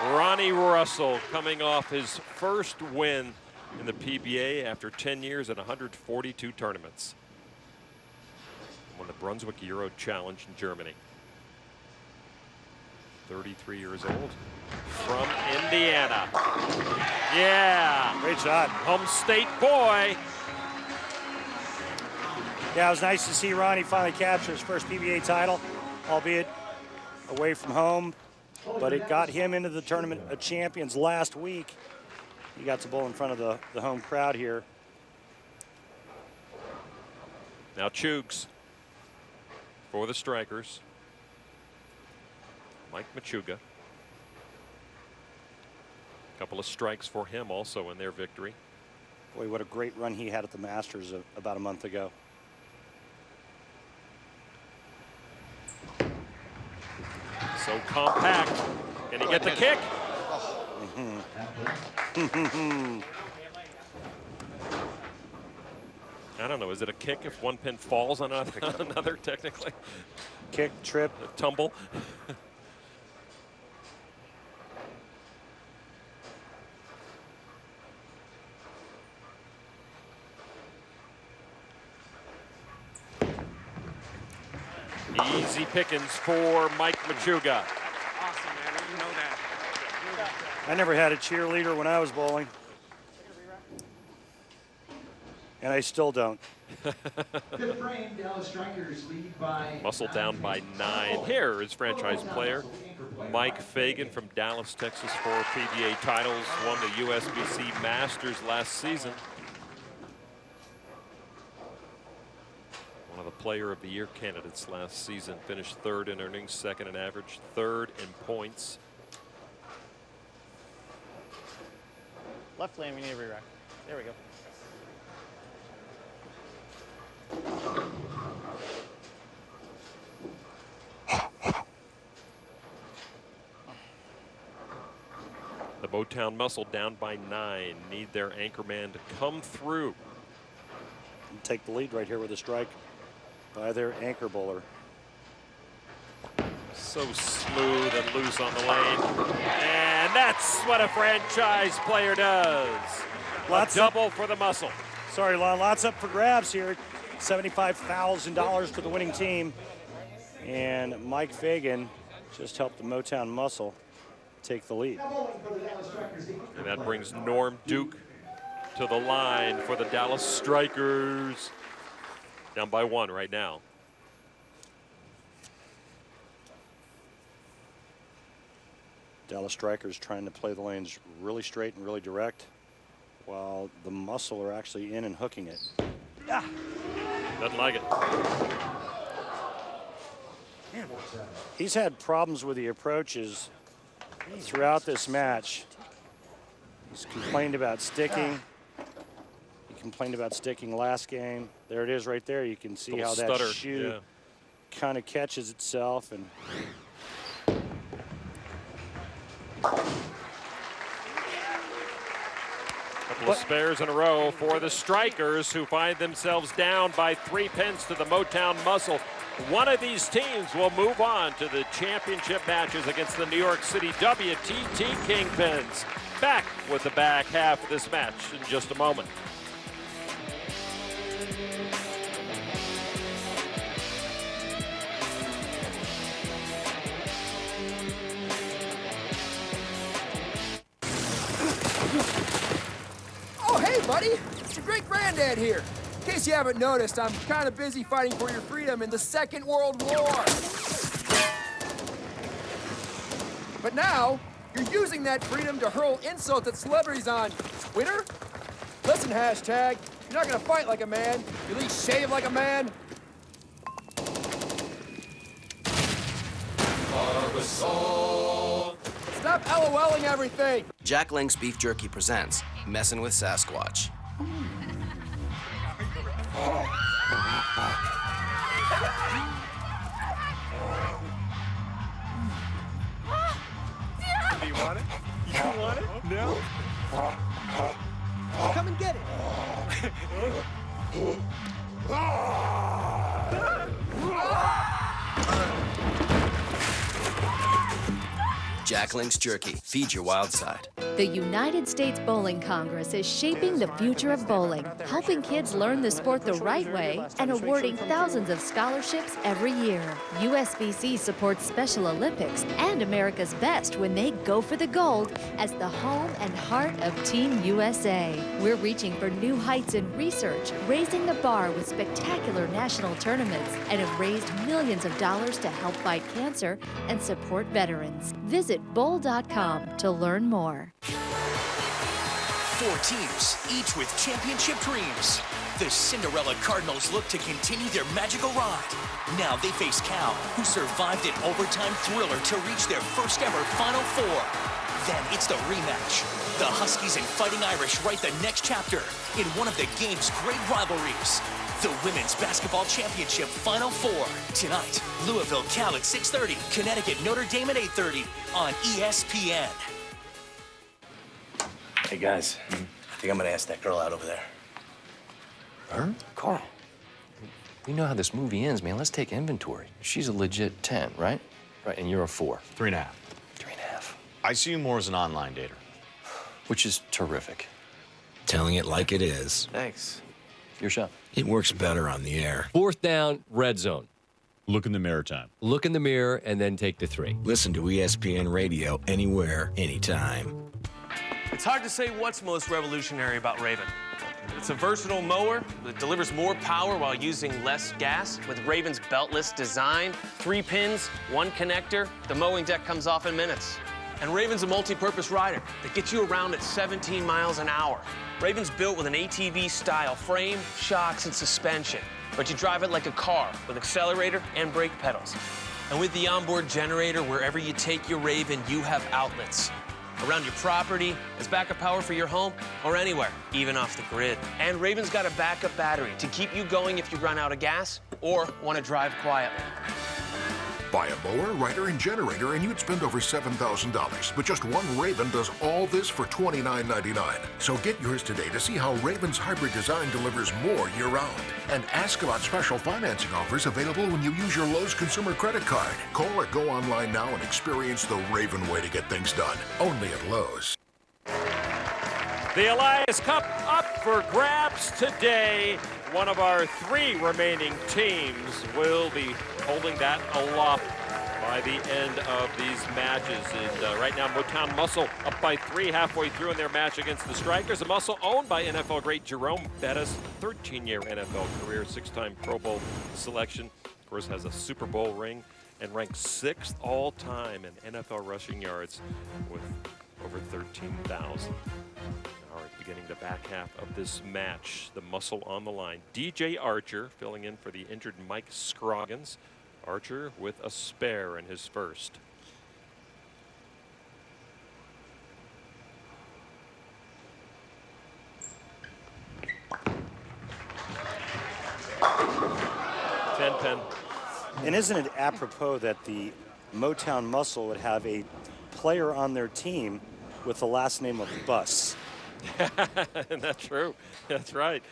Ronnie Russell coming off his first win in the PBA after 10 years and 142 tournaments. Won the Brunswick Euro Challenge in Germany. 33 years old from Indiana. Yeah.
Great shot.
Home state boy.
Yeah, it was nice to see Ronnie finally capture his first PBA title, albeit away from home, but it got him into the Tournament of Champions last week. He got to bowl in front of the home crowd here.
Now Chugs for the strikers. Mike Machuga. A couple of strikes for him also in their victory.
Boy, what a great run he had at the Masters about a month ago.
So compact. Can he get the kick? I don't know. Is it a kick if one pin falls on another technically?
Kick, trip,
tumble. Easy pickings for Mike Machuga.
Awesome, man. You know that.
I never had a cheerleader when I was bowling. And I still don't.
Fifth frame, Dallas Strikers lead by
Muscle down by 9. Here is franchise player Mike Fagan from Dallas, Texas, 4 PBA titles, won the USBC Masters last season. One of the Player of the Year candidates last season. Finished 3rd in earnings, 2nd in average, 3rd in points.
Left lane, we need a re-rack. There we go.
The Motown Muscle down by 9. Need their anchor man to come through.
And take the lead right here with a strike by their anchor bowler.
So smooth and loose on the lane. And that's what a franchise player does.
Lots
a double for the Muscle.
Sorry, Lon, lots up for grabs here. $75,000 for the winning team. And Mike Fagan just helped the Motown Muscle take the lead.
And that brings Norm Duke to the line for the Dallas Strikers. Down by 1 right now.
Dallas Strikers trying to play the lanes really straight and really direct, while the Muscle are actually in and hooking it.
Doesn't like it.
He's had problems with the approaches throughout this match. He's complained about sticking. He complained about sticking last game. There it is right there. You can see how that
stutter,
shoe kind of catches itself. And
Couple of spares in a row for the Strikers, who find themselves down by 3 pins to the Motown Muscle. One of these teams will move on to the championship matches against the New York City WTT Kingpins. Back with the back half of this match in just a moment.
Oh, hey, buddy. It's your great granddad here. In case you haven't noticed, I'm kind of busy fighting for your freedom in the Second World War. But now, you're using that freedom to hurl insults at celebrities on Twitter? Listen, hashtag, you're not gonna fight like a man. You at least shave like a man. Stop LOLing everything.
Jack Link's Beef Jerky presents Messin' with Sasquatch.
Do you want it? You want it? No? Come and get it.
Jack Link's Jerky. Feed your wild side.
The United States Bowling Congress is shaping the future of bowling, helping kids learn the sport the right way and awarding thousands of scholarships every year. USBC supports Special Olympics and America's Best when they go for the gold as the home and heart of Team USA. We're reaching for new heights in research, raising the bar with spectacular national tournaments, and have raised millions of dollars to help fight cancer and support veterans. Visit bowl.com to learn more.
4 teams, each with championship dreams. The Cinderella Cardinals look to continue their magical ride. Now they face Cal, who survived an overtime thriller to reach their first ever Final Four. Then it's the rematch. The Huskies and Fighting Irish write the next chapter in one of the game's great rivalries. The Women's Basketball Championship Final Four. Tonight, Louisville Cal at 6:30, Connecticut Notre Dame at 8:30 on ESPN.
Hey guys, I think I'm gonna ask that girl out over there.
Her? Carl, we know how this movie ends, man. Let's take inventory. She's a legit 10, right? Right, and you're a 4.
3.5.
3.5.
I see you more as an online dater.
Which is terrific.
Telling it like it is.
Thanks. Your shot.
It works better on the air.
4th down, red zone.
Look in the mirror time.
Look in the mirror and then take the 3.
Listen to ESPN Radio anywhere, anytime.
It's hard to say what's most revolutionary about Raven. It's a versatile mower that delivers more power while using less gas. With Raven's beltless design, 3 pins, 1 connector, the mowing deck comes off in minutes. And Raven's a multi-purpose rider that gets you around at 17 miles an hour. Raven's built with an ATV-style frame, shocks, and suspension, but you drive it like a car with accelerator and brake pedals. And with the onboard generator, wherever you take your Raven, you have outlets. Around your property, as backup power for your home, or anywhere, even off the grid. And Raven's got a backup battery to keep you going if you run out of gas or want to drive quietly.
Buy a mower, rider, and generator, and you'd spend over $7,000. But just one Raven does all this for $29.99. So get yours today to see how Raven's hybrid design delivers more year-round. And ask about special financing offers available when you use your Lowe's consumer credit card. Call or go online now and experience the Raven way to get things done. Only at Lowe's.
The Elias Cup up for grabs today. One of our 3 remaining teams will be holding that aloft by the end of these matches. And right now, Motown Muscle up by 3 halfway through in their match against the Strikers. A Muscle owned by NFL great Jerome Bettis, 13-year NFL career, 6-time Pro Bowl selection. Of course, has a Super Bowl ring. and ranked 6th all-time in NFL rushing yards with over 13,000. All right, beginning the back half of this match, the muscle on the line. DJ Archer filling in for the injured Mike Scroggins. Archer with a spare in his first. Ten-pen.
And isn't it apropos that the Motown Muscle would have a player on their team with the last name of Bus?
And that's true. That's right.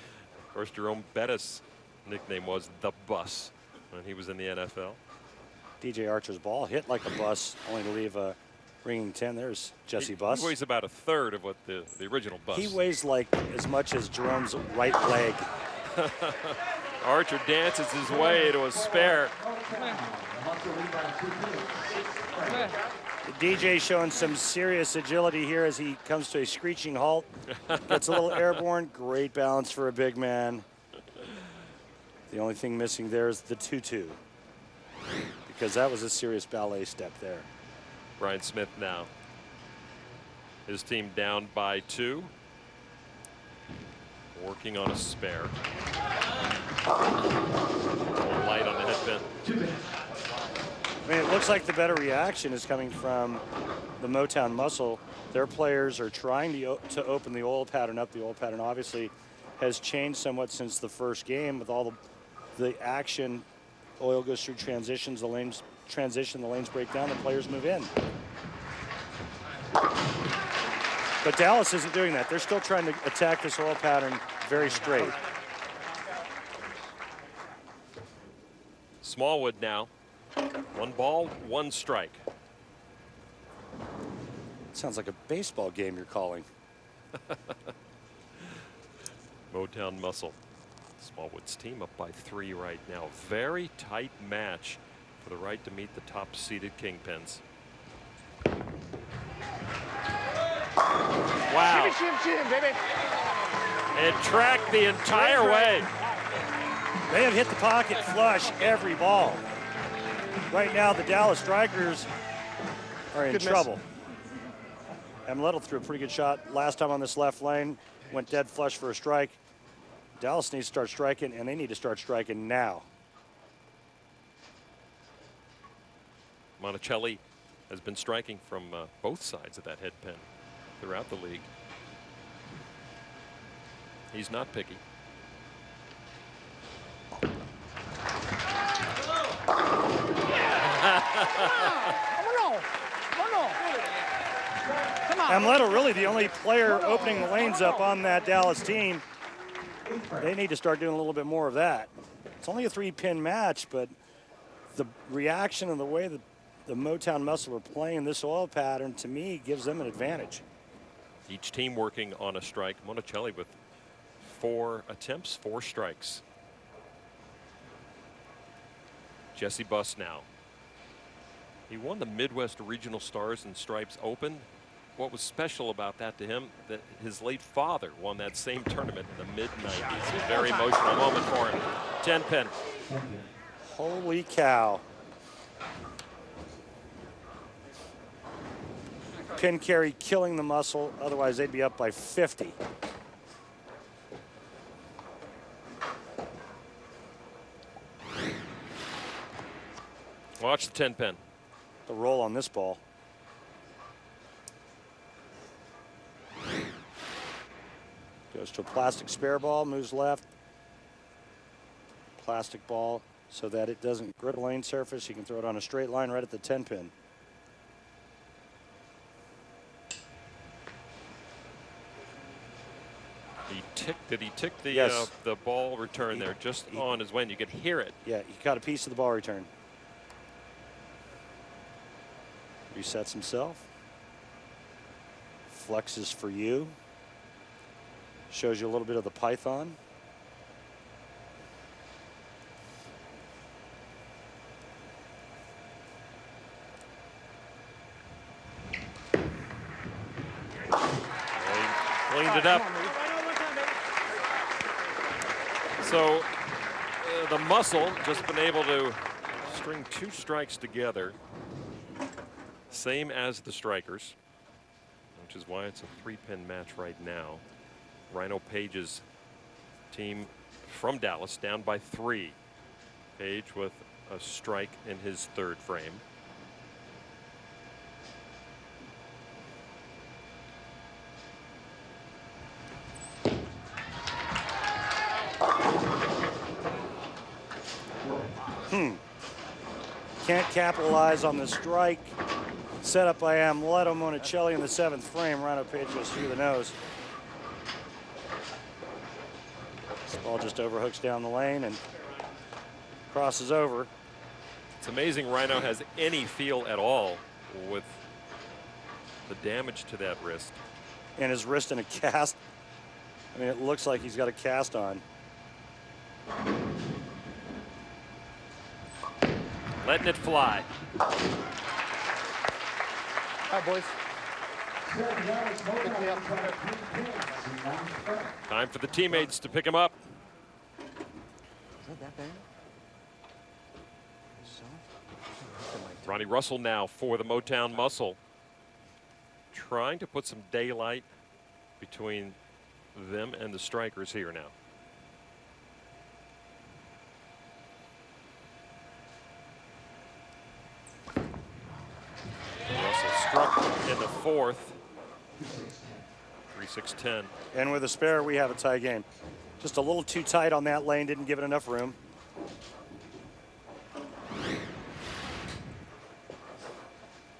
Of course, Jerome Bettis' nickname was the Bus when he was in the NFL.
DJ Archer's ball hit like a bus, only to leave a ringing 10. There's Jesse Bus.
He weighs about a third of what the original Bus.
He weighs like as much as Jerome's right leg.
Archer dances his way to a spare.
DJ showing some serious agility here as he comes to a screeching halt. Gets a little airborne. Great balance for a big man. The only thing missing there is the 2-2, because that was a serious ballet step there.
Brian Smith now. His team down by 2. Working on a spare. Light on the headpin.
I mean, it looks like the better reaction is coming from the Motown Muscle. Their players are trying to open the oil pattern up. The oil pattern obviously has changed somewhat since the first game with all the action. Oil goes through transitions, the lanes transition, the lanes break down, the players move in. But Dallas isn't doing that. They're still trying to attack this oil pattern very straight.
Smallwood now. 1 ball, 1 strike.
Sounds like a baseball game you're calling.
Motown Muscle. Smallwood's team up by 3 right now. Very tight match for the right to meet the top-seeded Kingpins. Wow. It tracked the entire way.
They have hit the pocket flush every ball. Right now, the Dallas Strikers are in trouble. Amletto threw a pretty good shot last time on this left lane. Went dead flush for a strike. Dallas needs to start striking, and they need to start striking now.
Monticelli has been striking from both sides of that head pin throughout the league. He's not picky.
Amletto really the only player opening the lanes up on that Dallas team. They need to start doing a little bit more of that. It's only a 3-pin match, but the reaction and the way that the Motown Muscle are playing this oil pattern, to me, gives them an advantage.
Each team working on a strike. Monticelli with 4 attempts, 4 strikes. Jesse Buss now. He won the Midwest Regional Stars and Stripes Open. What was special about that to him, that his late father won that same tournament in the mid-90s. A very emotional moment for him. 10-pin.
Holy cow. Pin carry killing the Muscle, otherwise they'd be up by 50.
Watch the 10-pin.
The roll on this ball. Goes to a plastic spare ball, moves left. Plastic ball so that it doesn't grip the lane surface. You can throw it on a straight line right at the 10-pin.
Did he tick the
Yes.
the ball return there just on his when? You could hear it.
Yeah, he got a piece of the ball return. Resets himself. Flexes for you. Shows you a little bit of the python.
Cleaned it up. So the Muscle just been able to string 2 strikes together, same as the strikers, which is why it's a 3-pin match right now. Rhino Page's team from Dallas down by 3. Page with a strike in his 3rd frame.
Can't capitalize on the strike set up by Amleto Monicelli in the 7th frame. Rhino Page goes through the nose. This ball just overhooks down the lane and crosses over.
It's amazing Rhino has any feel at all with the damage to that wrist.
And his wrist in a cast. I mean, it looks like he's got a cast on.
Letting it fly.
All right, boys.
Time for the teammates to pick him up.
Is that bad?
Ronnie Russell now for the Motown Muscle. Trying to put some daylight between them and the strikers here now. Russell struck in the 4th. 3-6-10.
And with a spare, we have a tie game. Just a little too tight on that lane, didn't give it enough room.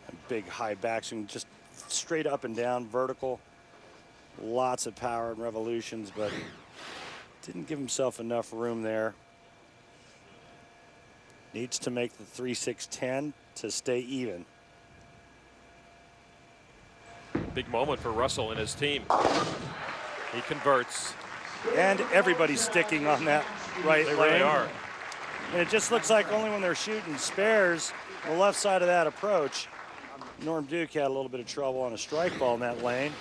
A big high backswing, just straight up and down, vertical. Lots of power and revolutions, but didn't give himself enough room there. Needs to make the 3-6-10 to stay even.
Big moment for Russell and his team. He converts.
And everybody's sticking on that right
They
lane.
really are.
And it just looks like only when they're shooting spares on the left side of that approach. Norm Duke had a little bit of trouble on a strike ball in that lane.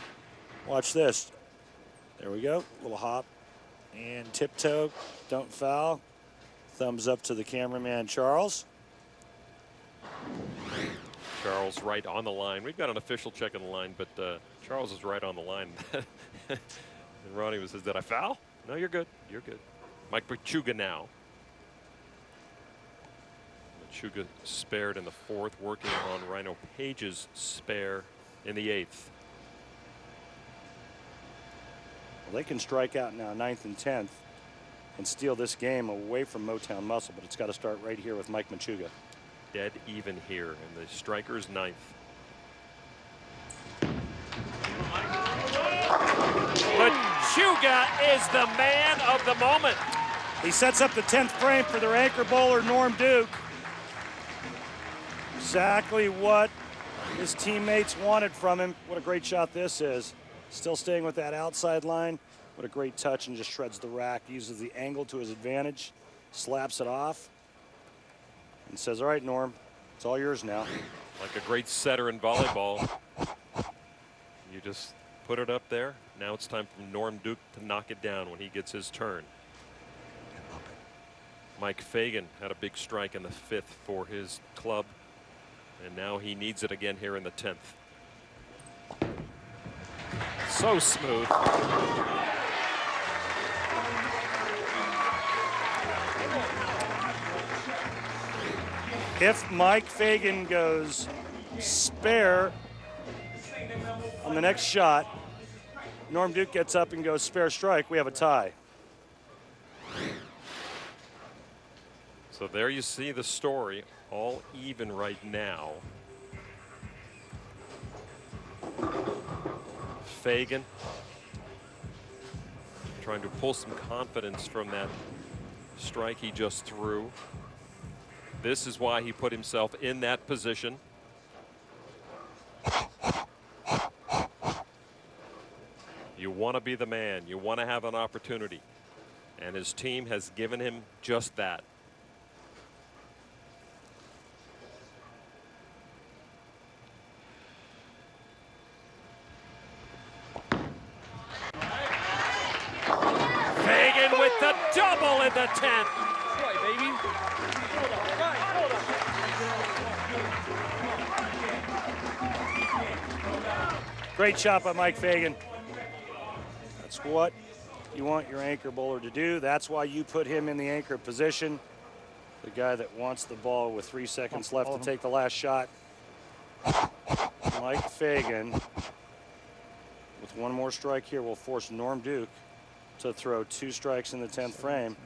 Watch this. There we go. Little hop. And tiptoe. Don't foul. Thumbs up to the cameraman, Charles.
Charles right on the line. We've got an official check on the line, but Charles is right on the line. And Ronnie says, did I foul? No, you're good. You're good. Mike Machuga now. Machuga spared in the 4th, working on Rhino Page's spare in the 8th.
Well, they can strike out now 9th and 10th and steal this game away from Motown Muscle, but it's got to start right here with Mike Machuga.
Dead even here, and the striker's 9th. Machuga is the man of the moment.
He sets up the 10th frame for their anchor bowler, Norm Duke. Exactly what his teammates wanted from him. What a great shot this is. Still staying with that outside line. What a great touch, and just shreds the rack. Uses the angle to his advantage, slaps it off, and says, all right, Norm, it's all yours now.
Like a great setter in volleyball. You just put it up there. Now it's time for Norm Duke to knock it down when he gets his turn. Mike Fagan had a big strike in the 5th for his club, and now he needs it again here in the 10th. So smooth.
If Mike Fagan goes spare on the next shot, Norm Duke gets up and goes spare strike, we have a tie.
So there you see the story, all even right now. Fagan trying to pull some confidence from that strike he just threw. This is why he put himself in that position. You want to be the man. You want to have an opportunity. And his team has given him just that. Fagan with the double in the 10th.
Right, baby. Hold on.
Great shot by Mike Fagan. That's what you want your anchor bowler to do. That's why you put him in the anchor position. The guy that wants the ball with 3 seconds left to take the last shot. Mike Fagan, with one more strike here, will force Norm Duke to throw 2 strikes in the 10th frame.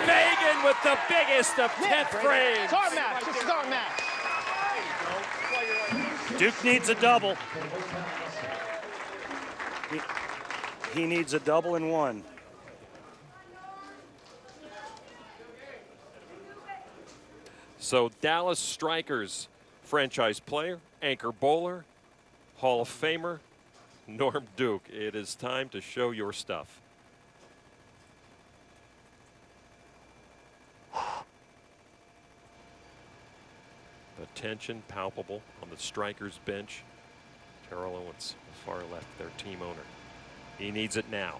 Fagan with the biggest of 10th frames.
It's our match. This is our match.
Duke needs a double. He needs a double and 1.
So Dallas Strikers franchise player, anchor bowler, Hall of Famer, Norm Duke. It is time to show your stuff. The tension palpable on the Strikers bench. Terrell Owens, far left, their team owner. He needs it now.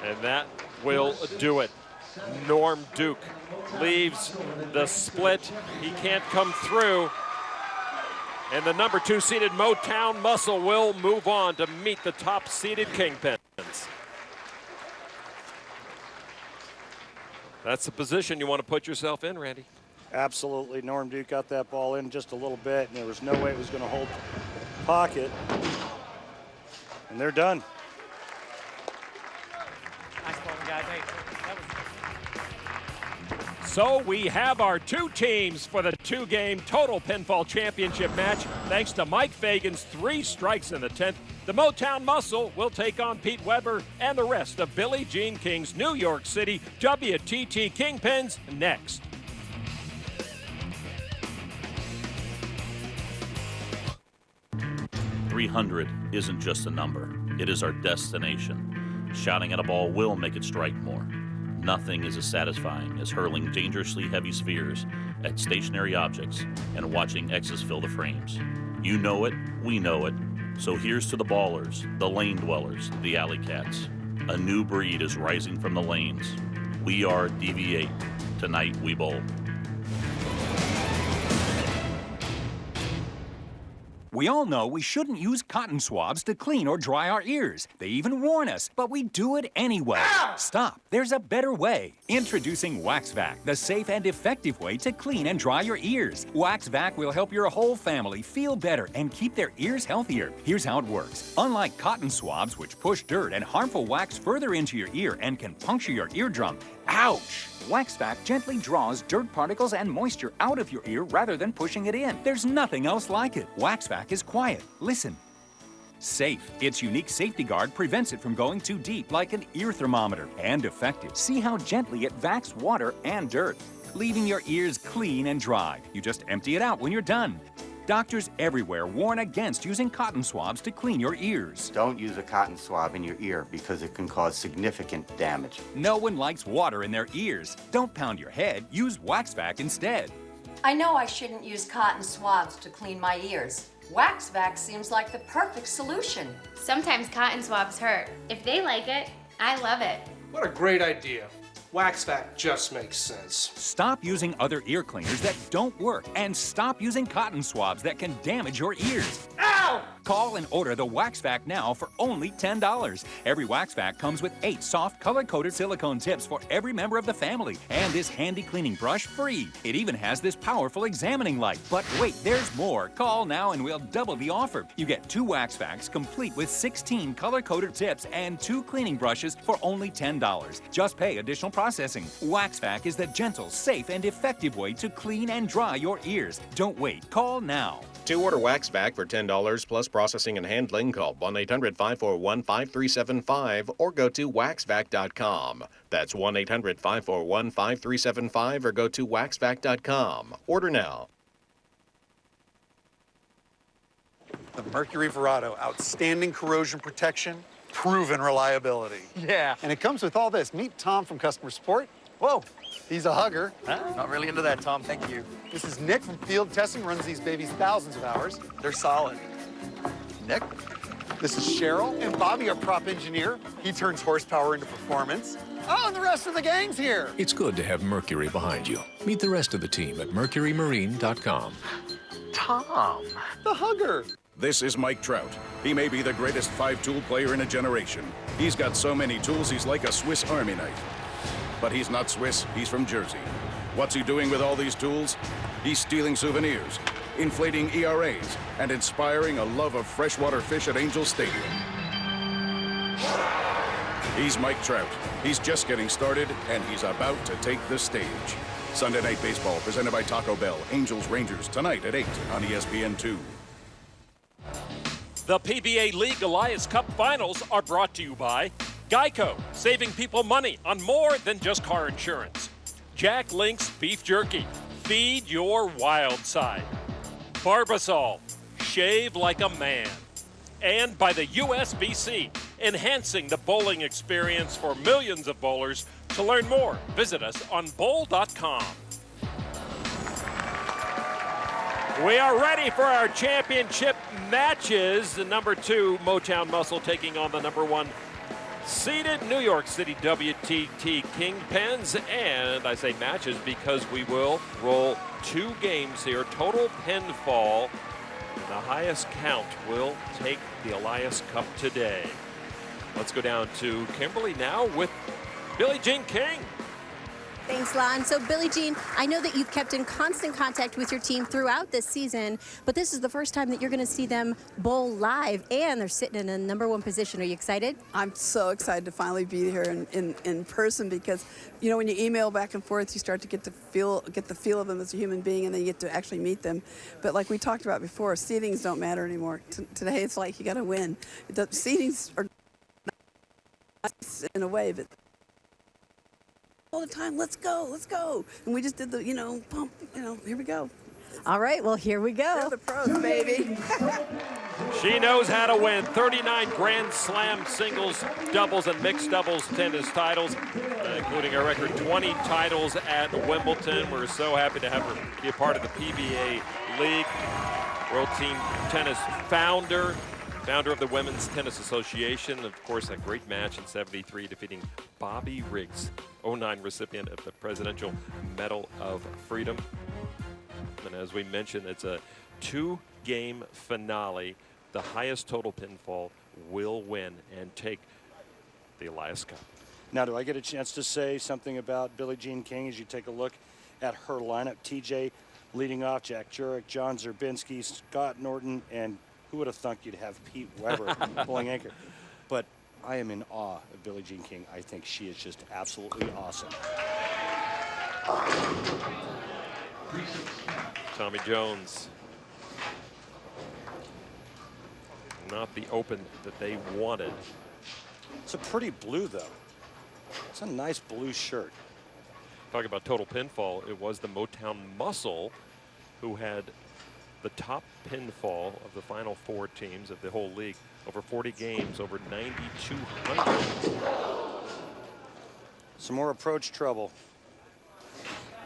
And that will do it. Norm Duke leaves the split. He can't come through. And the number 2 seeded Motown Muscle will move on to meet the top seeded Kingpins. That's the position you want to put yourself in, Randy.
Absolutely. Norm Duke got that ball in just a little bit, and there was no way it was going to hold pocket. And they're done.
Nice bowling, guys. Hey, that was...
So we have our 2 teams for the 2-game total pinfall championship match. Thanks to Mike Fagan's 3 strikes in the 10th, the Motown Muscle will take on Pete Weber and the rest of Billie Jean King's New York City WTT Kingpins next.
.300 isn't just a number, it is our destination. Shouting at a ball will make it strike more. Nothing is as satisfying as hurling dangerously heavy spheres at stationary objects and watching X's fill the frames. You know it, we know it. So here's to the ballers, the lane dwellers, the alley cats. A new breed is rising from the lanes. We are DV8. Tonight we bowl.
We all know we shouldn't use cotton swabs to clean or dry our ears. They even warn us, but we do it anyway. Stop. There's a better way. Introducing WaxVac, the safe and effective way to clean and dry your ears. WaxVac will help your whole family feel better and keep their ears healthier. Here's how it works. Unlike cotton swabs, which push dirt and harmful wax further into your ear and can puncture your eardrum, ouch! WaxVac gently draws dirt particles and moisture out of your ear rather than pushing it in. There's nothing else like it. WaxVac is quiet. Listen. Safe. Its unique safety guard prevents it from going too deep like an ear thermometer. And effective. See how gently it vacs water and dirt, leaving your ears clean and dry. You just empty it out when you're done. Doctors everywhere warn against using cotton swabs to clean your ears.
Don't use a cotton swab in your ear because it can cause significant damage.
No one likes water in their ears. Don't pound your head. Use WaxVac instead.
I know I shouldn't use cotton swabs to clean my ears. WaxVac seems like the perfect solution.
Sometimes cotton swabs hurt. If they like it, I love it.
What a great idea. WaxVac just makes sense.
Stop using other ear cleaners that don't work and stop using cotton swabs that can damage your ears.
Ow!
Call and order the WaxVac now for only $10. Every WaxVac comes with 8 soft, color-coded silicone tips for every member of the family and this handy cleaning brush free. It even has this powerful examining light. But wait, there's more. Call now and we'll double the offer. You get 2 WaxVacs complete with 16 color-coded tips and 2 cleaning brushes for only $10. Just pay additional processing. WaxVac is the gentle, safe, and effective way to clean and dry your ears. Don't wait. Call now.
To order WaxVac for $10 plus processing and handling, call 1-800-541-5375 or go to waxvac.com. That's 1-800-541-5375 or go to waxvac.com. Order now.
The Mercury Verado, outstanding corrosion protection, proven reliability.
Yeah.
And it comes with all this. Meet Tom from customer support. Whoa, he's a hugger.
Not really into that, Tom. Thank you.
This is Nick from field testing, runs these babies thousands of hours.
They're solid.
Nick. This is Cheryl and Bobby, our prop engineer. He turns horsepower into performance. Oh, and the rest of the gang's here.
It's good to have Mercury behind you. Meet the rest of the team at mercurymarine.com.
Tom, the hugger.
This is Mike Trout. He may be the greatest five-tool player in a generation. He's got so many tools, he's like a Swiss Army knife. But he's not Swiss, he's from Jersey. What's he doing with all these tools? He's stealing souvenirs, inflating ERAs, and inspiring a love of freshwater fish at Angel Stadium. He's Mike Trout. He's just getting started, and he's about to take the stage. Sunday Night Baseball, presented by Taco Bell. Angels Rangers, tonight at 8 on ESPN2.
The PBA League Elias Cup Finals are brought to you by Geico, saving people money on more than just car insurance. Jack Link's Beef Jerky, feed your wild side. Barbasol, shave like a man. And by the USBC, enhancing the bowling experience for millions of bowlers. To learn more, visit us on bowl.com. We are ready for our championship matches. The number 2 Motown Muscle taking on the number 1 seeded New York City WTT Kingpins. And I say matches because we will roll 2 games here. Total pinfall. The highest count will take the Elias Cup today. Let's go down to Kimberly now with Billie Jean King.
Thanks, Lon. So, Billie Jean, I know that you've kept in constant contact with your team throughout this season, but this is the first time that you're going to see them bowl live, and they're sitting in a number 1 position. Are you excited?
I'm so excited to finally be here in person because, you know, when you email back and forth, you start to get the feel of them as a human being, and then you get to actually meet them. But like we talked about before, seedings don't matter anymore. Today, it's like you got to win. The seedings are nice in a way, but all the time, let's go. And we just did the, pump, here we go.
All right, well, here we go.
We're the pros, baby.
She knows how to win. 39 Grand Slam singles, doubles, and mixed doubles tennis titles, including a record 20 titles at Wimbledon. We're so happy to have her be a part of the PBA League. World Team Tennis founder of the Women's Tennis Association. Of course, a great match in '73, defeating Bobby Riggs, '09 recipient of the Presidential Medal of Freedom. And as we mentioned, it's a 2-game finale. The highest total pinfall will win and take the Elias Cup.
Now, do I get a chance to say something about Billie Jean King as you take a look at her lineup? TJ leading off, Jack Jurek, John Zerbinski, Scott Norton, and who would have thunk you'd have Pete Weber pulling anchor? But I am in awe of Billie Jean King. I think she is just absolutely awesome.
Tommy Jones. Not the open that they wanted.
It's a pretty blue, though. It's a nice blue shirt.
Talking about total pinfall, it was the Motown Muscle who had the top pinfall of the final 4 teams of the whole league. Over 40 games, over 9,200.
Some more approach trouble.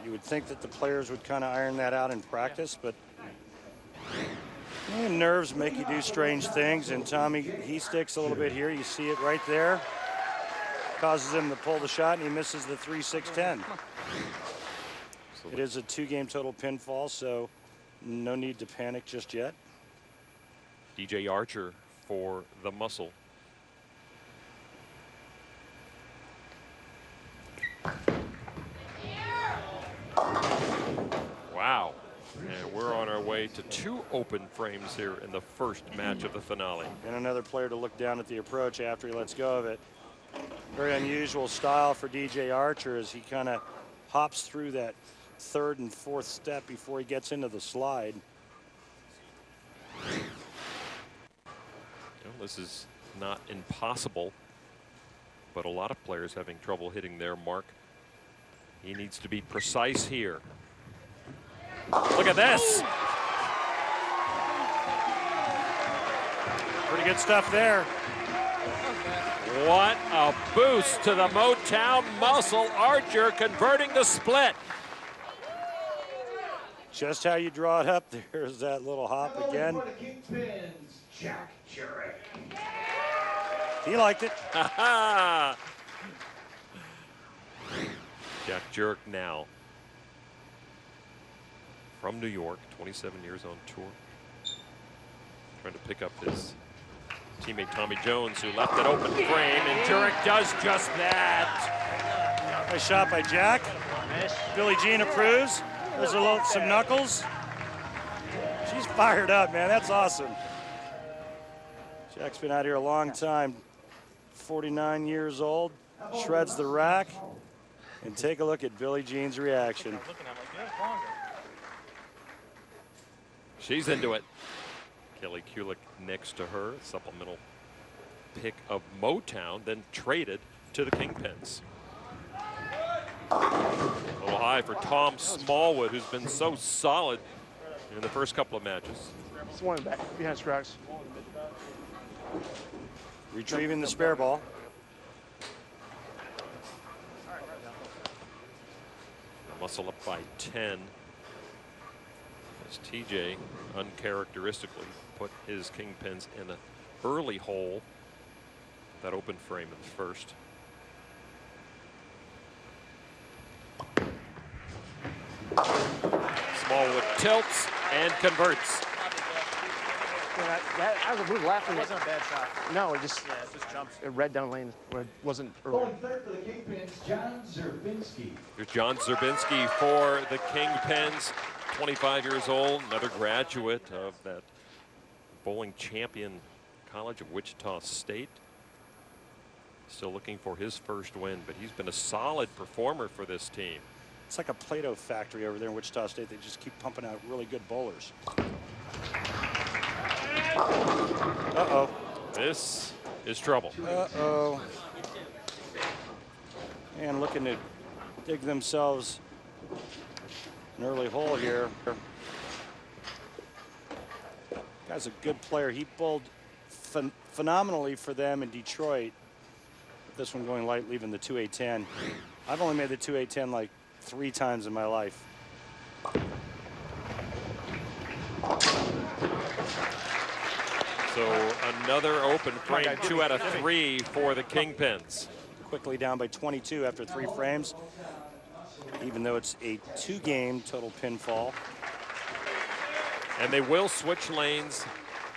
You would think that the players would kind of iron that out in practice, but nerves make you do strange things, and Tommy, he sticks a little bit here. You see it right there. Causes him to pull the shot, and he misses the 3-6-10. It is a 2-game total pinfall, so no need to panic just yet.
DJ Archer for the Muscle. Wow. And we're on our way to 2 open frames here in the first match of the finale.
And another player to look down at the approach after he lets go of it. Very unusual style for DJ Archer as he kind of hops through that 3rd and 4th step before he gets into the slide.
Well, this is not impossible, but a lot of players having trouble hitting their mark. He needs to be precise here. Look at this.
Pretty good stuff there.
What a boost to the Motown Muscle. Archer converting the split.
Just how you draw it up. There's that little hop again.
Jack Jurek.
He liked it.
Jack Jurek now from New York, 27 years on tour. Trying to pick up his teammate Tommy Jones, who left it open frame, and Jurek does just that.
Nice shot by Jack. Billie Jean approves. There's some knuckles. She's fired up, man. That's awesome. Jack's been out here a long time. 49 years old. Shreds the rack. And take a look at Billie Jean's reaction.
She's into it. Kelly Kulick next to her. Supplemental pick of Motown, then traded to the Kingpins. A little high for Tom Smallwood, who's been so solid in the first couple of matches.
Just one back behind Scrags.
Retrieving the spare ball.
Muscle up by 10. As TJ uncharacteristically put his Kingpins in an early hole. That open frame in the first. Smallwood tilts and converts.
I was laughing.
It wasn't a bad shot.
No, it just jumps. It read down lane where it wasn't early.
Going third for the Kingpins, John Zerbinski.
Here's John Zerbinski for the Kingpins, 25 years old, another graduate of that bowling champion College of Wichita State. Still looking for his first win, but he's been a solid performer for this team.
It's like a Play-Doh factory over there in Wichita State. They just keep pumping out really good bowlers. Uh-oh.
This is trouble.
Uh-oh. And looking to dig themselves an early hole here. Guy's a good player. He bowled phenomenally for them in Detroit. This one going light, leaving the 2-8-10. I've only made the 2-8-10 like 3 times in my life.
So another open frame, 2 out of 3 for the Kingpins.
Quickly down by 22 after 3 frames, even though it's a 2-game total pinfall.
And they will switch lanes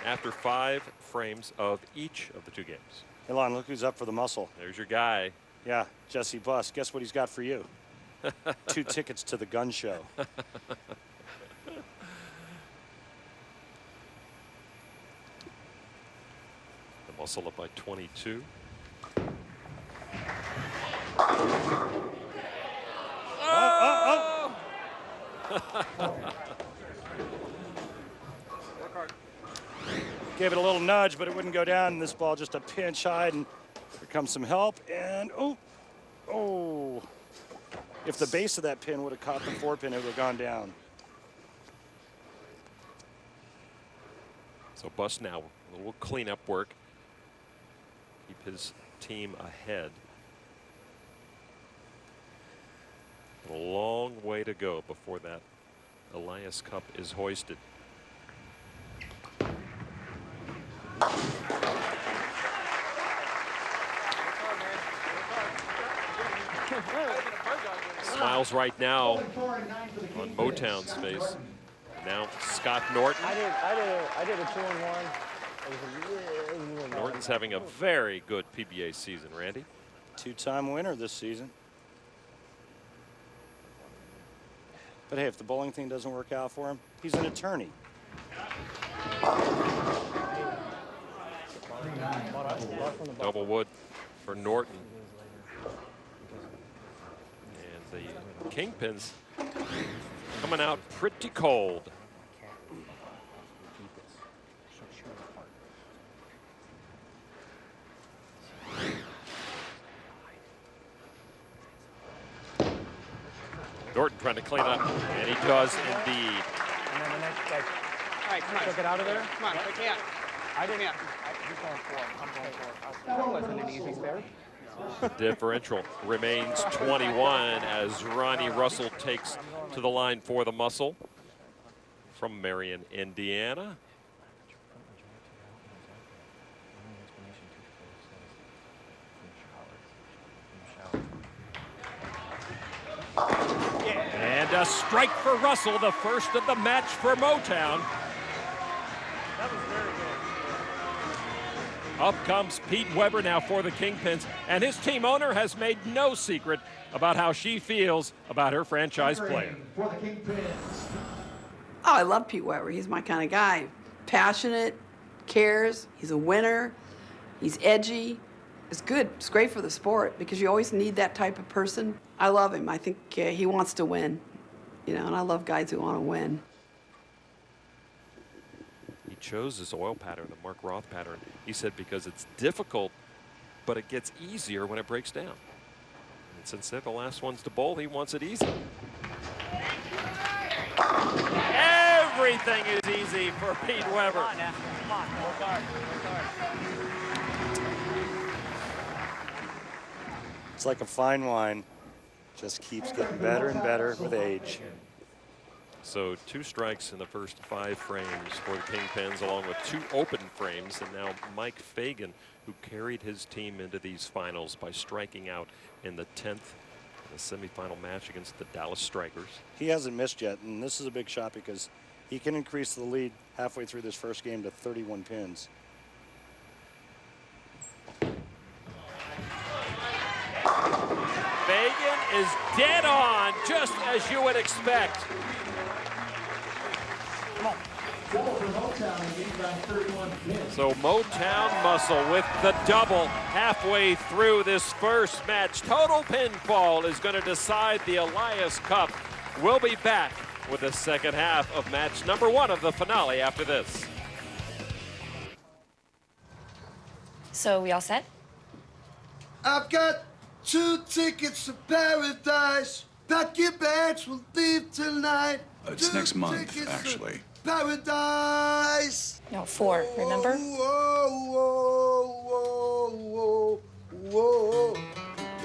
after 5 frames of each of the 2 games.
Hey, Lon, look who's up for the muscle.
There's your guy.
Yeah, Jesse Buss. Guess what he's got for you? 2 tickets to the gun show.
Muscle up by 22.
Oh! Gave it a little nudge, but it wouldn't go down. And this ball just a pinch hide, and here comes some help. And oh! If the base of that pin would have caught the 4-pin, it would have gone down.
So Buss now, a little cleanup work. Keep his team ahead. A long way to go before that Elias Cup is hoisted. Smiles right now on Motown's face. Now Scott Norton.
I did a 2-1.
Norton's having a very good PBA season, Randy.
2-time winner this season. But hey, if the bowling thing doesn't work out for him, he's an attorney.
Double wood for Norton. And the Kingpins coming out pretty cold. Norton trying to clean up, and he does indeed.
And then the next guy.
All right, come on.
Took it out of there?
Come on, pick me up.
I didn't. He's going 4. I'm going 4. That wasn't an easy spare.
Differential remains 21 as Ronnie Russell takes to the line for the muscle from Marion, Indiana. And a strike for Russell, the first of the match for Motown.
That was very good.
Up comes Pete Weber now for the Kingpins, and his team owner has made no secret about how she feels about her franchise player.
For the Kingpins.
Oh, I love Pete Weber. He's my kind of guy. Passionate, cares, he's a winner, he's edgy. It's good. It's great for the sport because you always need that type of person. I love him. I think he wants to win, you know, and I love guys who want to win.
He chose his oil pattern, the Mark Roth pattern. He said because it's difficult, but it gets easier when it breaks down. And since they're the last ones to bowl, he wants it easy. Everything is easy for Pete Weber.
Come on now. Come on. Work hard. Work hard.
It's like a fine wine. Just keeps getting better and better with age.
So 2 strikes in the first 5 frames for the Kingpins, along with 2 open frames. And now Mike Fagan, who carried his team into these finals by striking out in the 10th the semifinal match against the Dallas Strikers.
He hasn't missed yet, and this is a big shot because he can increase the lead halfway through this first game to 31 pins.
Fagan is dead on, just as you would expect. So Motown Muscle with the double halfway through this first match. Total pinfall is going to decide the Elias Cup. We'll be back with the second half of match number 1 of the finale after this.
So we all set?
I've got 2 tickets to paradise. Pack your bags, we'll leave tonight.
It's next month, actually.
Paradise.
No, 4, remember?
Whoa, whoa, whoa, whoa, whoa.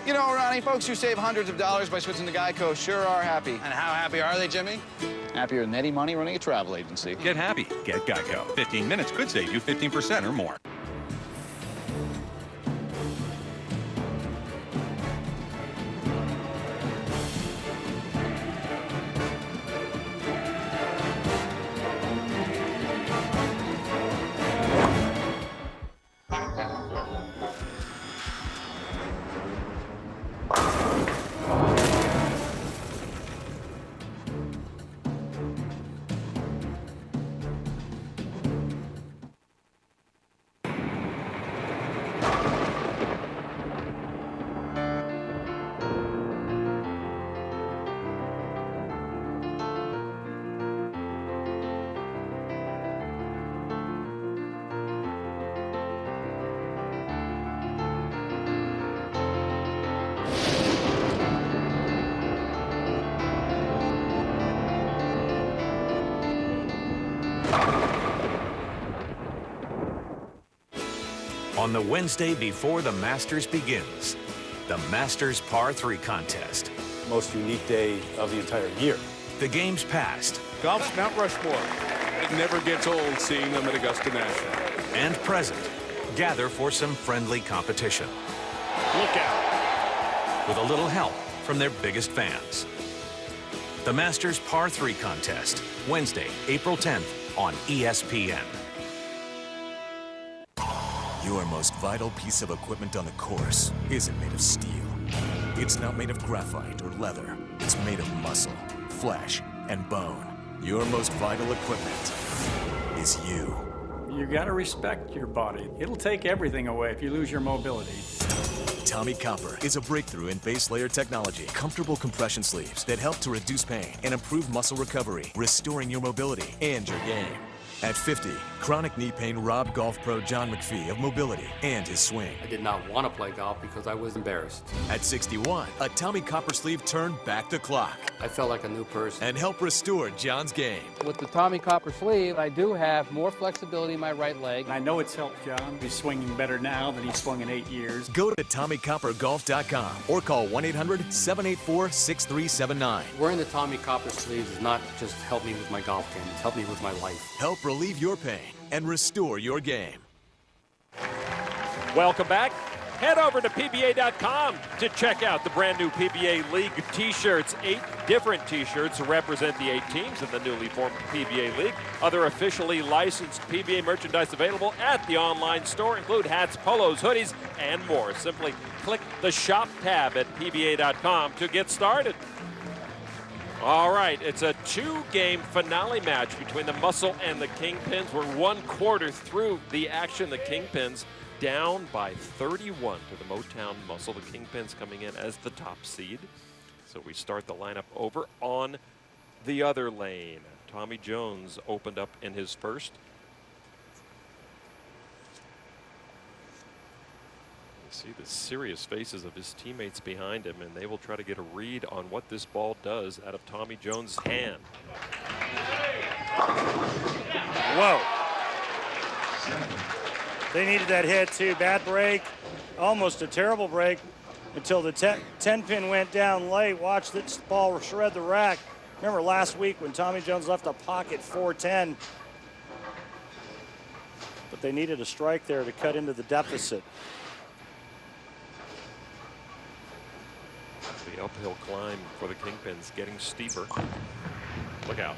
You know, Ronnie, folks who save hundreds of dollars by switching to Geico sure are happy. And how happy are they, Jimmy? Happier than any money running a travel agency.
Get happy. Get Geico. 15 minutes could save you 15% or more.
On the Wednesday before the Masters begins, the Masters Par 3 contest.
Most unique day of the entire year.
The game's past.
Golf's Mount Rushmore. It never gets old seeing them at Augusta National.
And present gather for some friendly competition.
Look out.
With a little help from their biggest fans. The Masters Par 3 contest, Wednesday, April 10th on ESPN.
Your most vital piece of equipment on the course isn't made of steel. It's not made of graphite or leather. It's made of muscle, flesh, and bone. Your most vital equipment is you.
You gotta respect your body. It'll take everything away if you lose your mobility.
Tommy Copper is a breakthrough in base layer technology. Comfortable compression sleeves that help to reduce pain and improve muscle recovery, restoring your mobility and your game. At 50, chronic knee pain robbed golf pro John McPhee of mobility and his swing.
I did not want to play golf because I was embarrassed.
At 61, a Tommy Copper sleeve turned back the clock.
I felt like a new person.
And helped restore John's game.
With the Tommy Copper sleeve, I do have more flexibility in my right leg.
I know it's helped John. He's swinging better now than he's swung in 8 years.
Go to TommyCopperGolf.com or call 1-800-784-6379.
Wearing the Tommy Copper sleeves has not just helped me with my golf game, it's helped me with my life.
Help relieve your pain and restore your game.
Welcome back. Head over to PBA.com to check out the brand new PBA League t-shirts. 8 different t-shirts represent the 8 teams in the newly formed PBA League. Other officially licensed PBA merchandise available at the online store include hats, polos, hoodies, and more. Simply click the shop tab at PBA.com to get started. All right, it's a 2-game finale match between the Muscle and the Kingpins. We're 1/4 through the action. The Kingpins down by 31 to the Motown Muscle. The Kingpins coming in as the top seed. So we start the lineup over on the other lane. Tommy Jones opened up in his first. You see the serious faces of his teammates behind him, and they will try to get a read on what this ball does out of Tommy Jones' hand.
Whoa. They needed that hit too. Bad break, almost a terrible break until the 10-pin went down late. Watch this ball shred the rack. Remember last week when Tommy Jones left a pocket 410, but they needed a strike there to cut into the deficit.
The uphill climb for the Kingpins getting steeper. Look out.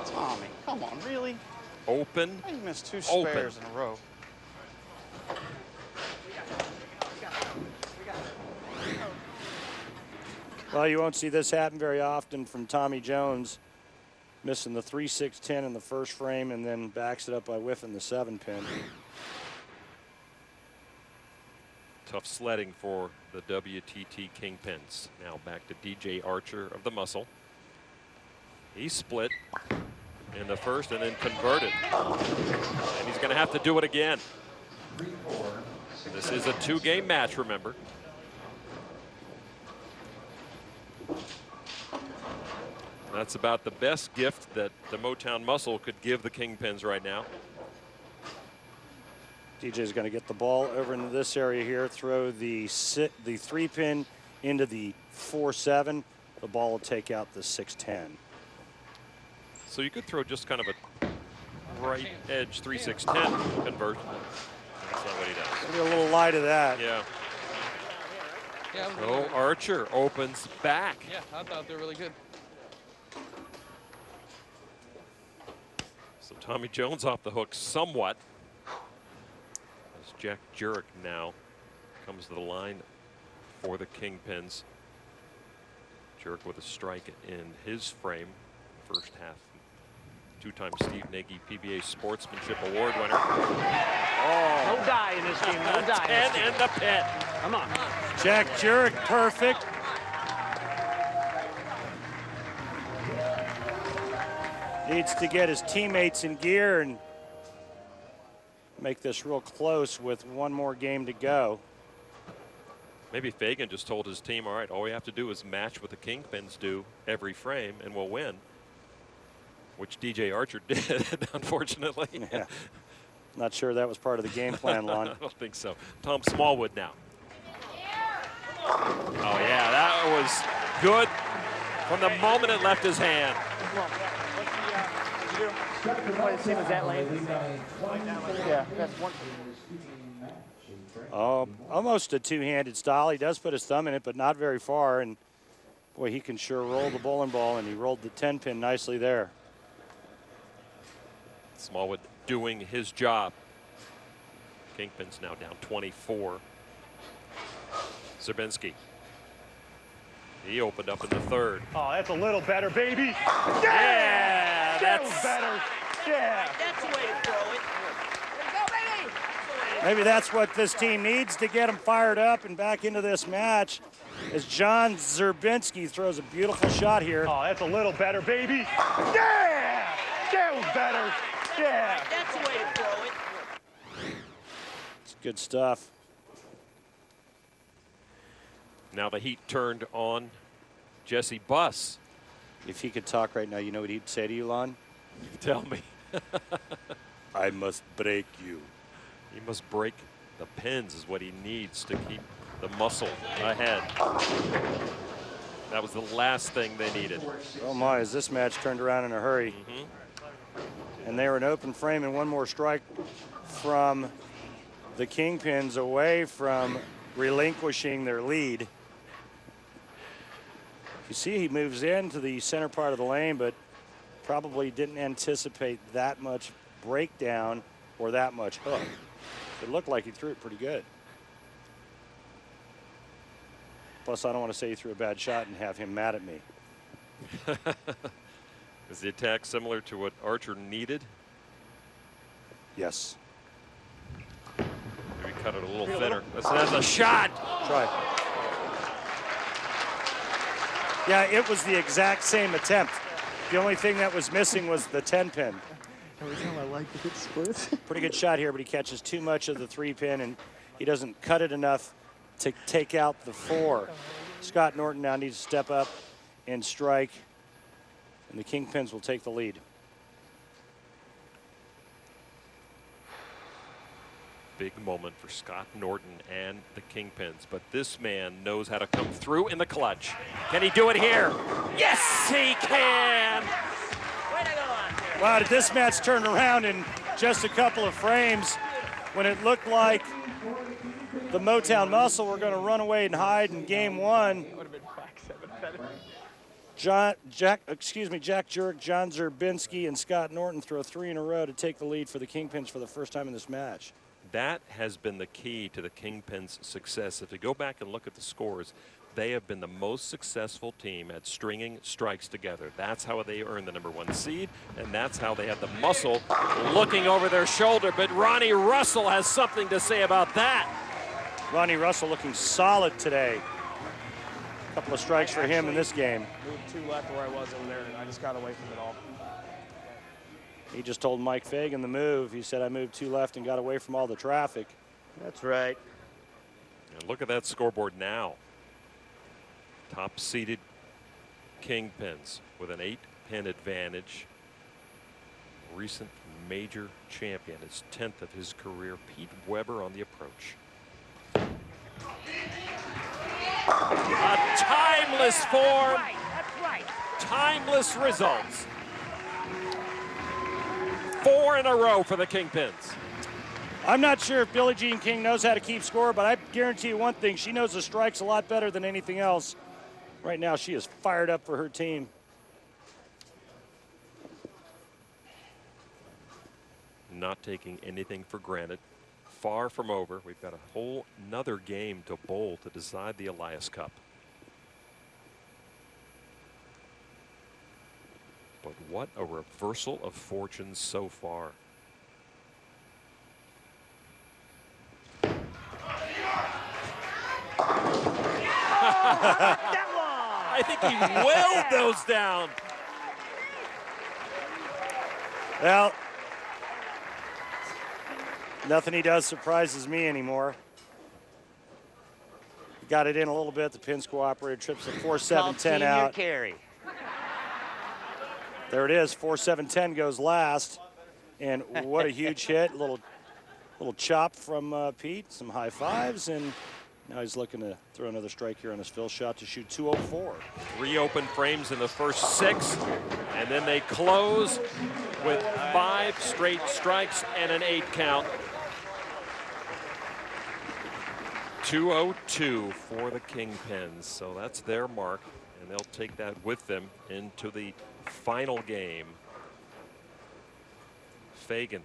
Tommy, come on, really?
Open.
You missed 2 spares in a row.
Well, you won't see this happen very often from Tommy Jones, missing the 3-6-10 in the first frame and then backs it up by whiffing the 7-pin.
Tough sledding for the WTT Kingpins. Now back to DJ Archer of the Muscle. He split in the first and then converted. And he's going to have to do it again. This is a 2-game match, remember. That's about the best gift that the Motown Muscle could give the Kingpins right now.
DJ's going to get the ball over into this area here, throw the 3-pin into the 4-7. The ball will take out the 6-10.
So you could throw just kind of a right edge 3-6-10 conversion. That's not what he does.
Maybe a little light of that.
Yeah.
Yeah,
So Archer opens back.
Yeah, I thought they were really good.
So Tommy Jones off the hook somewhat. As Jack Jurek now comes to the line for the Kingpins. Jurek with a strike in his frame, first half. 2-time Steve Nagy PBA Sportsmanship Award winner.
Oh. No die in this game. No die.
10 in the pit.
Come on.
Jack Jurek, perfect. Needs to get his teammates in gear and make this real close with one more game to go.
Maybe Fagan just told his team, all right, all we have to do is match what the Kingpins do every frame and we'll win. Which DJ Archer did, unfortunately.
Yeah. Not sure that was part of the game plan, Lon.
I don't think so. Tom Smallwood now. Oh, yeah, that was good from the moment it left his hand.
Play the same as that lane. Yeah, that's one.
Oh, almost a two-handed style. He does put his thumb in it, but not very far. And boy, he can sure roll the bowling ball, and he rolled the 10-pin nicely there.
Smallwood doing his job. Kingpin's now down 24. Zerbinski. He opened up in the third.
Oh, that's a little better, baby.
Yeah,
that was better. Yeah.
That's the way to throw it. Go, baby.
Maybe that's what this team needs to get them fired up and back into this match. As John Zerbinski throws a beautiful shot here.
Oh, that's a little better, baby. Yeah. That was better. Yeah.
That's the way to throw it.
It's good stuff.
Now the heat turned on Jesse Buss.
If he could talk right now, you know what he'd say to you, Lon?
Tell me.
I must break you.
He must break the pins is what he needs to keep the muscle ahead. That was the last thing they needed.
Oh my, as this match turned around in a hurry. And they were an open frame and one more strike from the Kingpins away from relinquishing their lead. You see he moves into the center part of the lane, but probably didn't anticipate that much breakdown or that much hook. It looked like he threw it pretty good. Plus, I don't want to say he threw a bad shot and have him mad at me.
Is the attack similar to what Archer needed?
Yes.
Maybe cut it a little thinner. That's a shot.
Try. Yeah, it was the exact same attempt. The only thing that was missing was the 10-pin.
Every time I like to hit splits.
Pretty good shot here, but he catches too much of the 3-pin, and he doesn't cut it enough to take out the 4. Scott Norton now needs to step up and strike, and the Kingpins will take the lead.
Big moment for Scott Norton and the Kingpins, but this man knows how to come through in the clutch. Can he do it here? Yes, he can!
Wow, did this match turn around in just a couple of frames when it looked like the Motown Muscle were going to run away and hide in game 1. Jack Jurek, John Zerbinski, and Scott Norton throw 3 in a row to take the lead for the Kingpins for the first time in this match.
That has been the key to the Kingpins' success. If you go back and look at the scores, they have been the most successful team at stringing strikes together. That's how they earned the #1 seed, and that's how they had the muscle looking over their shoulder. But Ronnie Russell has something to say about that.
Ronnie Russell looking solid today. A couple of strikes for him in this game.
Moved 2 left where I was over there, and I just got away from it all.
He just told Mike Fagan the move. He said, I moved 2 left and got away from all the traffic.
That's right.
And look at that scoreboard now. Top-seeded Kingpins with an 8-pin advantage. Recent major champion, his 10th of his career, Pete Weber on the approach. A timeless form.
That's right.
Timeless results. 4 in a row for the Kingpins.
I'm not sure if Billie Jean King knows how to keep score, but I guarantee you one thing, she knows the strikes a lot better than anything else. Right now, she is fired up for her team.
Not taking anything for granted. Far from over. We've got a whole nother game to bowl to decide the Elias Cup. But what a reversal of fortunes so far. I think he willed those down.
Well, nothing he does surprises me anymore. He got it in a little bit. The pins cooperated. Trips a 4-7-10 out.
Carry.
There it is. 4-7-10 goes last. And what a huge hit. Little chop from Pete. Some high fives. And now he's looking to throw another strike here on his fill shot to shoot 204.
3 open frames in the first 6. And then they close with 5 straight strikes and an 8 count. 202 for the Kingpins. So that's their mark. And they'll take that with them into the final game. Fagan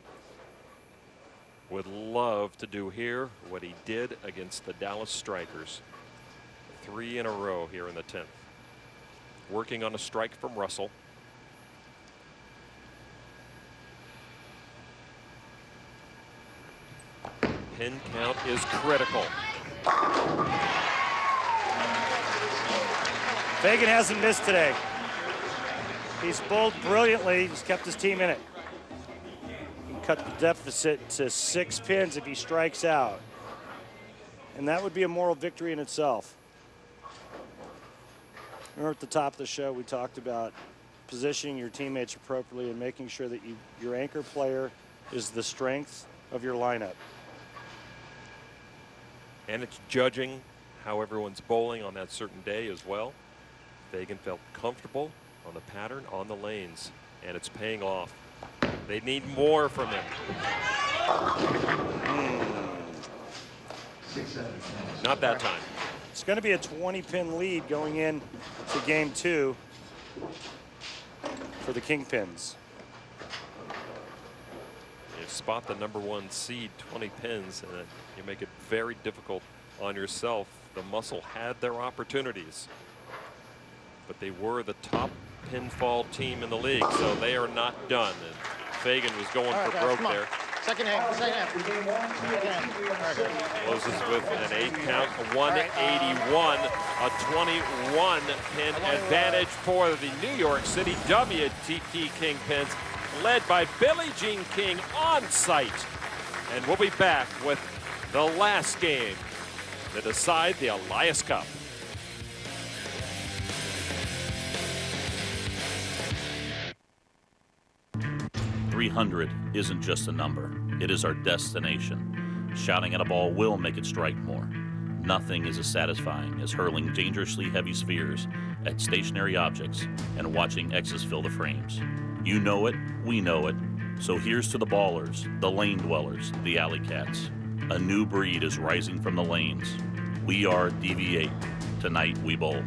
would love to do here what he did against the Dallas Strikers. 3 in a row here in the 10th. Working on a strike from Russell. Pin count is critical.
Fagan hasn't missed today. He's bowled brilliantly. He's kept his team in it. He can cut the deficit to 6 pins if he strikes out. And that would be a moral victory in itself. Remember at the top of the show, we talked about positioning your teammates appropriately and making sure that your anchor player is the strength of your lineup.
And it's judging how everyone's bowling on that certain day as well. Fagan felt comfortable on the pattern, on the lanes, and it's paying off. They need more from him. Not that time.
It's going to be a 20-pin lead going in to game 2 for the Kingpins.
You spot the #1 seed, 20 pins, and you make it very difficult on yourself. The Muscle had their opportunities, but they were the top pinfall team in the league, so they are not done. And Fagan was going for broke there.
Second hand.
Closes with an 8 count, a 181, a 21 pin advantage for the New York City WTT Kingpins, led by Billie Jean King on site. And we'll be back with the last game to decide the Elias Cup.
.300 isn't just a number, it is our destination. Shouting at a ball will make it strike more. Nothing is as satisfying as hurling dangerously heavy spheres at stationary objects and watching X's fill the frames. You know it, we know it, so here's to the ballers, the lane dwellers, the alley cats. A new breed is rising from the lanes. We are DV8. Tonight we bowl.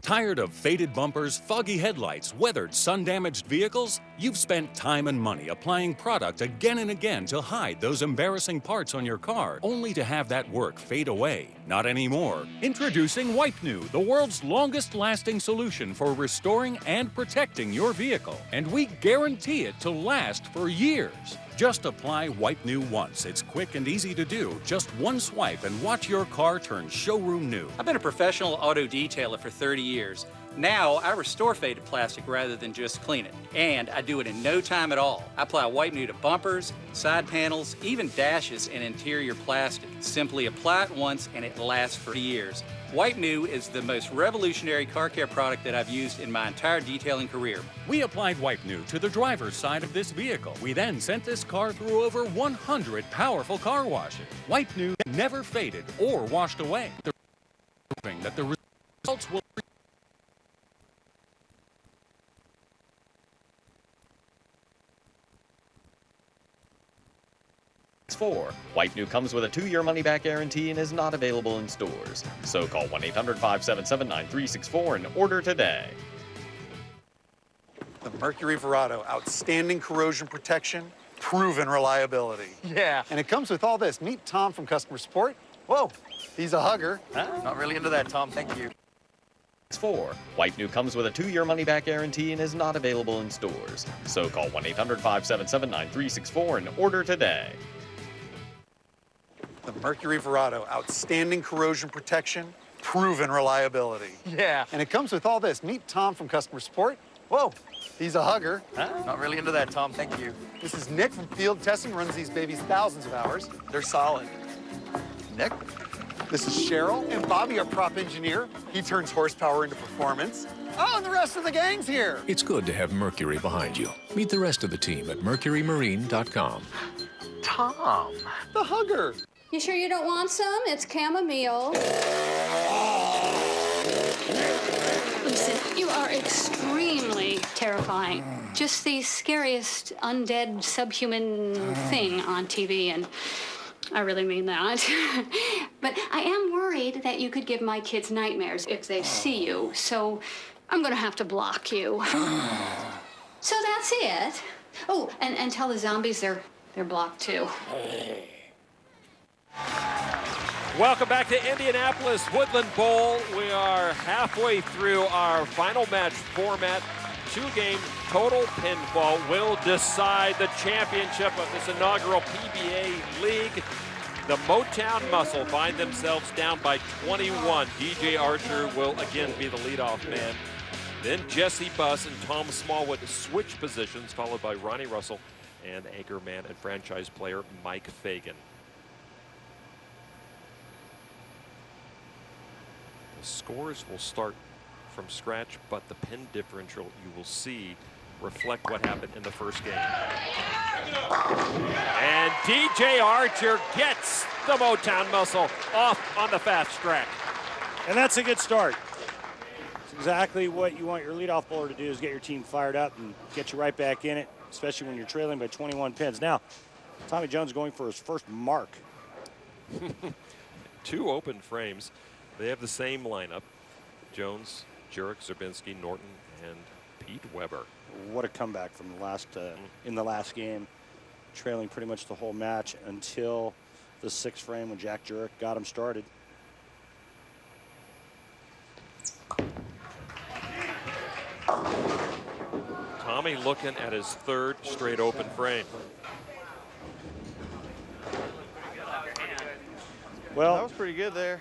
Tired of faded bumpers, foggy headlights, weathered, sun-damaged vehicles? You've spent time and money applying product again and again to hide those embarrassing parts on your car, only to have that work fade away. Not anymore. Introducing Wipe New, the world's longest-lasting solution for restoring and protecting your vehicle. And we guarantee it to last for years. Just apply Wipe New once. It's quick and easy to do. Just one swipe and watch your car turn showroom new.
I've been a professional auto detailer for 30 years. Now I restore faded plastic rather than just clean it. And I do it in no time at all. I apply Wipe New to bumpers, side panels, even dashes and interior plastic. Simply apply it once and it lasts for years. Wipe New is the most revolutionary car care product that I've used in my entire detailing career.
We applied Wipe New to the driver's side of this vehicle. We then sent this car through over 100 powerful car washes. Wipe New never faded or washed away. Proving that the results will.
Wipe New comes with a 2-year money-back guarantee and is not available in stores. So call 1-800-577-9364 and order today.
The Mercury Verado, outstanding corrosion protection, proven reliability.
Yeah.
And it comes with all this. Meet Tom from customer support. Whoa, he's a hugger.
Not really into that, Tom. Thank you. Wipe New comes with a 2-year money-back guarantee and is not available in stores. So call 1-800-577-9364 and order today.
The Mercury Verado, outstanding corrosion protection, proven reliability.
Yeah.
And it comes with all this. Meet Tom from customer support. Whoa, he's a hugger.
Not really into that, Tom. Thank you.
This is Nick from Field Testing, runs these babies thousands of hours. They're solid. Nick? This is Cheryl and Bobby, our prop engineer. He turns horsepower into performance. Oh, and the rest of the gang's here.
It's good to have Mercury behind you. Meet the rest of the team at mercurymarine.com.
Tom, the hugger.
You sure you don't want some? It's chamomile. Listen, you are extremely terrifying. Just the scariest undead subhuman thing on TV, and I really mean that. But I am worried that you could give my kids nightmares if they see you, so I'm gonna have to block you. So that's it. Oh, and tell the zombies they're blocked too.
Welcome back to Indianapolis Woodland Bowl. We are halfway through our final match format. 2-game total pinfall will decide the championship of this inaugural PBA League. The Motown Muscle find themselves down by 21. DJ Archer will again be the leadoff man. Then Jesse Buss and Tom Smallwood switch positions, followed by Ronnie Russell and anchor man and franchise player Mike Fagan. The scores will start from scratch, but the pin differential you will see reflect what happened in the first game. And DJ Archer gets the Motown Muscle off on the fast track.
And that's a good start. It's exactly what you want your leadoff bowler to do, is get your team fired up and get you right back in it. especially when you're trailing by 21 pins. Now, Tommy Jones going for his first mark.
2 open frames. They have the same lineup. Jones, Jurek, Zerbinski, Norton, and Pete Weber.
What a comeback from the last in the last game, trailing pretty much the whole match until the 6th frame when Jack Jurek got him started.
Tommy looking at his 3rd straight open frame.
Well,
that was pretty good there.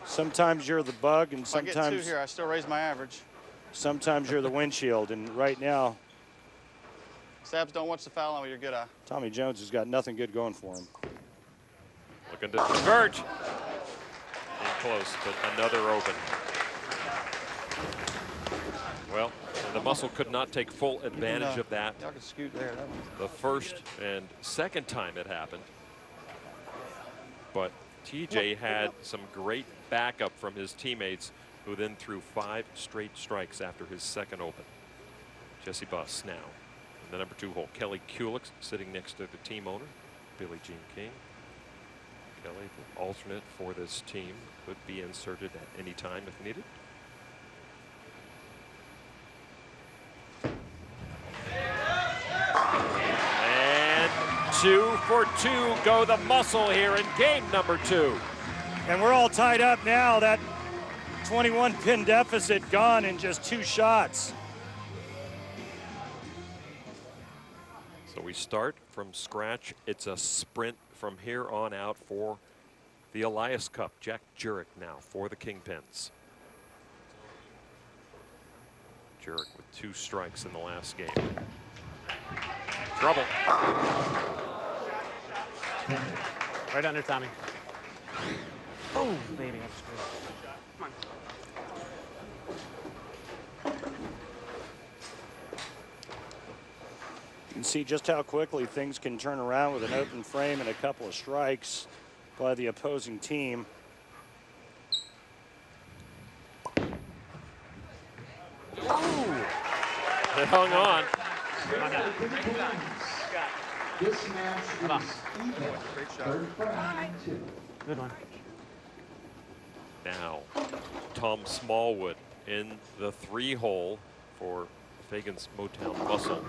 Sometimes you're the bug, and
If I get 2
sometimes
here, I still raise my average.
sometimes you're the windshield. And right now,
Sabs, don't watch the foul line with your good eye.
Tommy Jones has got nothing good going for him.
Looking to converge. In close, but another open. Well, the muscle could not take full advantage of that.
Y'all can scoot there. That
The first and second time it happened. But TJ had some great backup from his teammates, who then threw 5 straight strikes after his second open. Jesse Buss now in the number 2 hole. Kelly Kulik sitting next to the team owner, Billie Jean King. Kelly, the alternate for this team, could be inserted at any time if needed. And 2 for 2 go the muscle here in game number 2.
And we're all tied up now. That 21 pin deficit gone in just 2 shots.
So we start from scratch. It's a sprint from here on out for the Elias Cup. Jack Jurek now for the Kingpins. Jurek with 2 strikes in the last game. Trouble.
Right under Tommy. Oh, baby, that's good. Come on.
You can see just how quickly things can turn around with an open frame and a couple of strikes by the opposing team.
Ooh. It hung on.
This match is even.
Great shot.
Third frame, 2.
Good one.
Now, Tom Smallwood in the 3 hole for Fagan's Motown Muscle.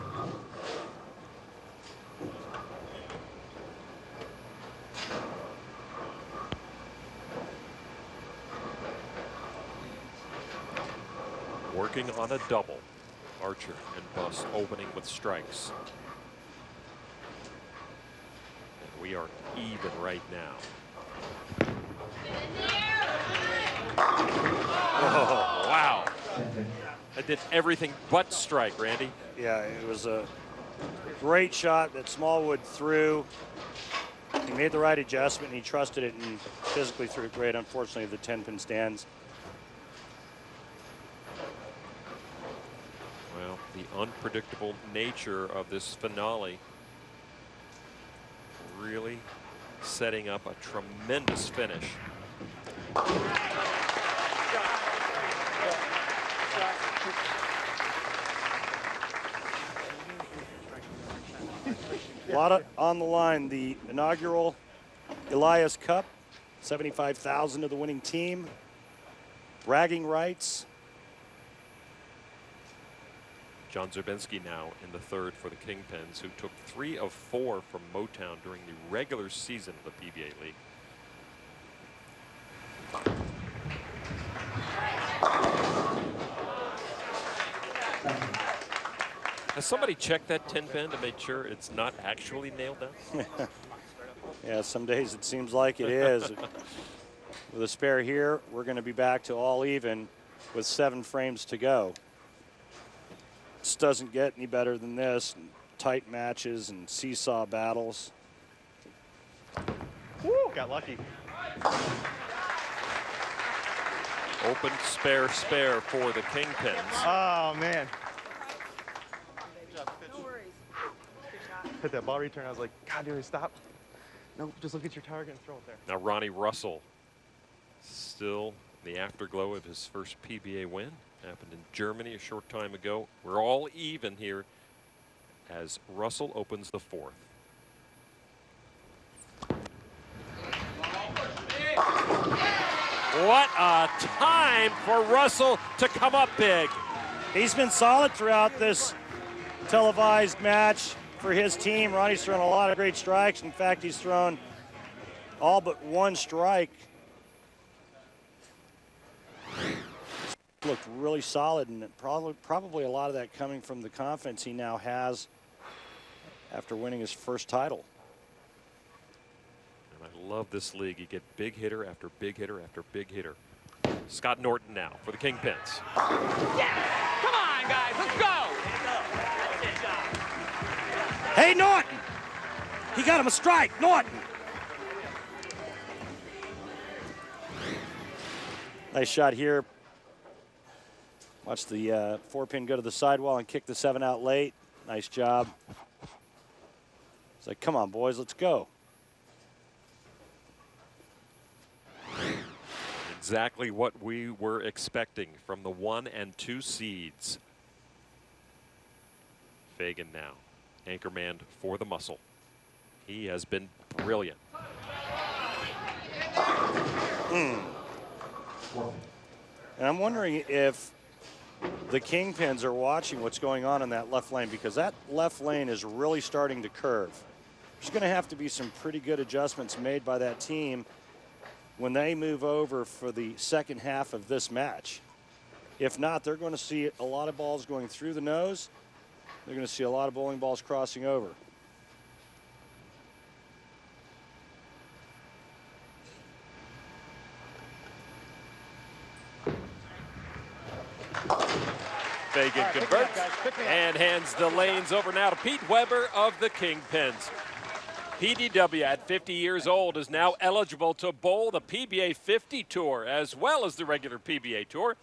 Working on a double. Archer and Buss opening with strikes. And we are even right now. Oh, wow. That did everything but strike, Randy.
Yeah, it was a great shot that Smallwood threw. He made the right adjustment, and he trusted it and physically threw it great. Unfortunately, the 10-pin stands.
Well, the unpredictable nature of this finale really setting up a tremendous finish.
A lot on the line. The inaugural Elias Cup, $75,000 to the winning team. Bragging rights.
John Zerbinski now in the 3rd for the Kingpins, who took 3 of 4 from Motown during the regular season of the PBA League. Has somebody checked that 10-pin to make sure it's not actually nailed down?
Yeah, some days it seems like it is. With a spare here, we're going to be back to all even with 7 frames to go. This doesn't get any better than this. Tight matches and seesaw battles.
Woo, got lucky.
Open spare for the Kingpins.
Oh, man. Hit that ball return. I was like, God, dude, stop. Nope, just look at your target and throw it there.
Now Ronnie Russell, still in the afterglow of his first PBA win. Happened in Germany a short time ago. We're all even here as Russell opens the fourth. What a time for Russell to come up big.
He's been solid throughout this televised match for his team. Ronnie's thrown a lot of great strikes. In fact, he's thrown all but one strike. Looked really solid, and probably a lot of that coming from the confidence he now has after winning his first title.
And I love this league. You get big hitter after big hitter after big hitter. Scott Norton now for the Kingpins.
Yeah! Come on, guys, let's go!
Hey, Norton! He got him a strike, Norton! Nice shot here. Watch the 4-pin go to the sidewall and kick the 7 out late. Nice job. It's like, come on, boys, let's go.
Exactly what we were expecting from the 1 and 2 seeds. Fagan now, anchorman for the muscle. He has been brilliant.
And I'm wondering if the Kingpins are watching what's going on in that left lane, because that left lane is really starting to curve. There's going to have to be some pretty good adjustments made by that team when they move over for the second half of this match. If not, they're going to see a lot of balls going through the nose. They're going to see a lot of bowling balls crossing over.
Fagan converts and hands the lanes over now to Pete Weber of the Kingpins. PDW at 50 years old is now eligible to bowl the PBA 50 Tour as well as the regular PBA Tour.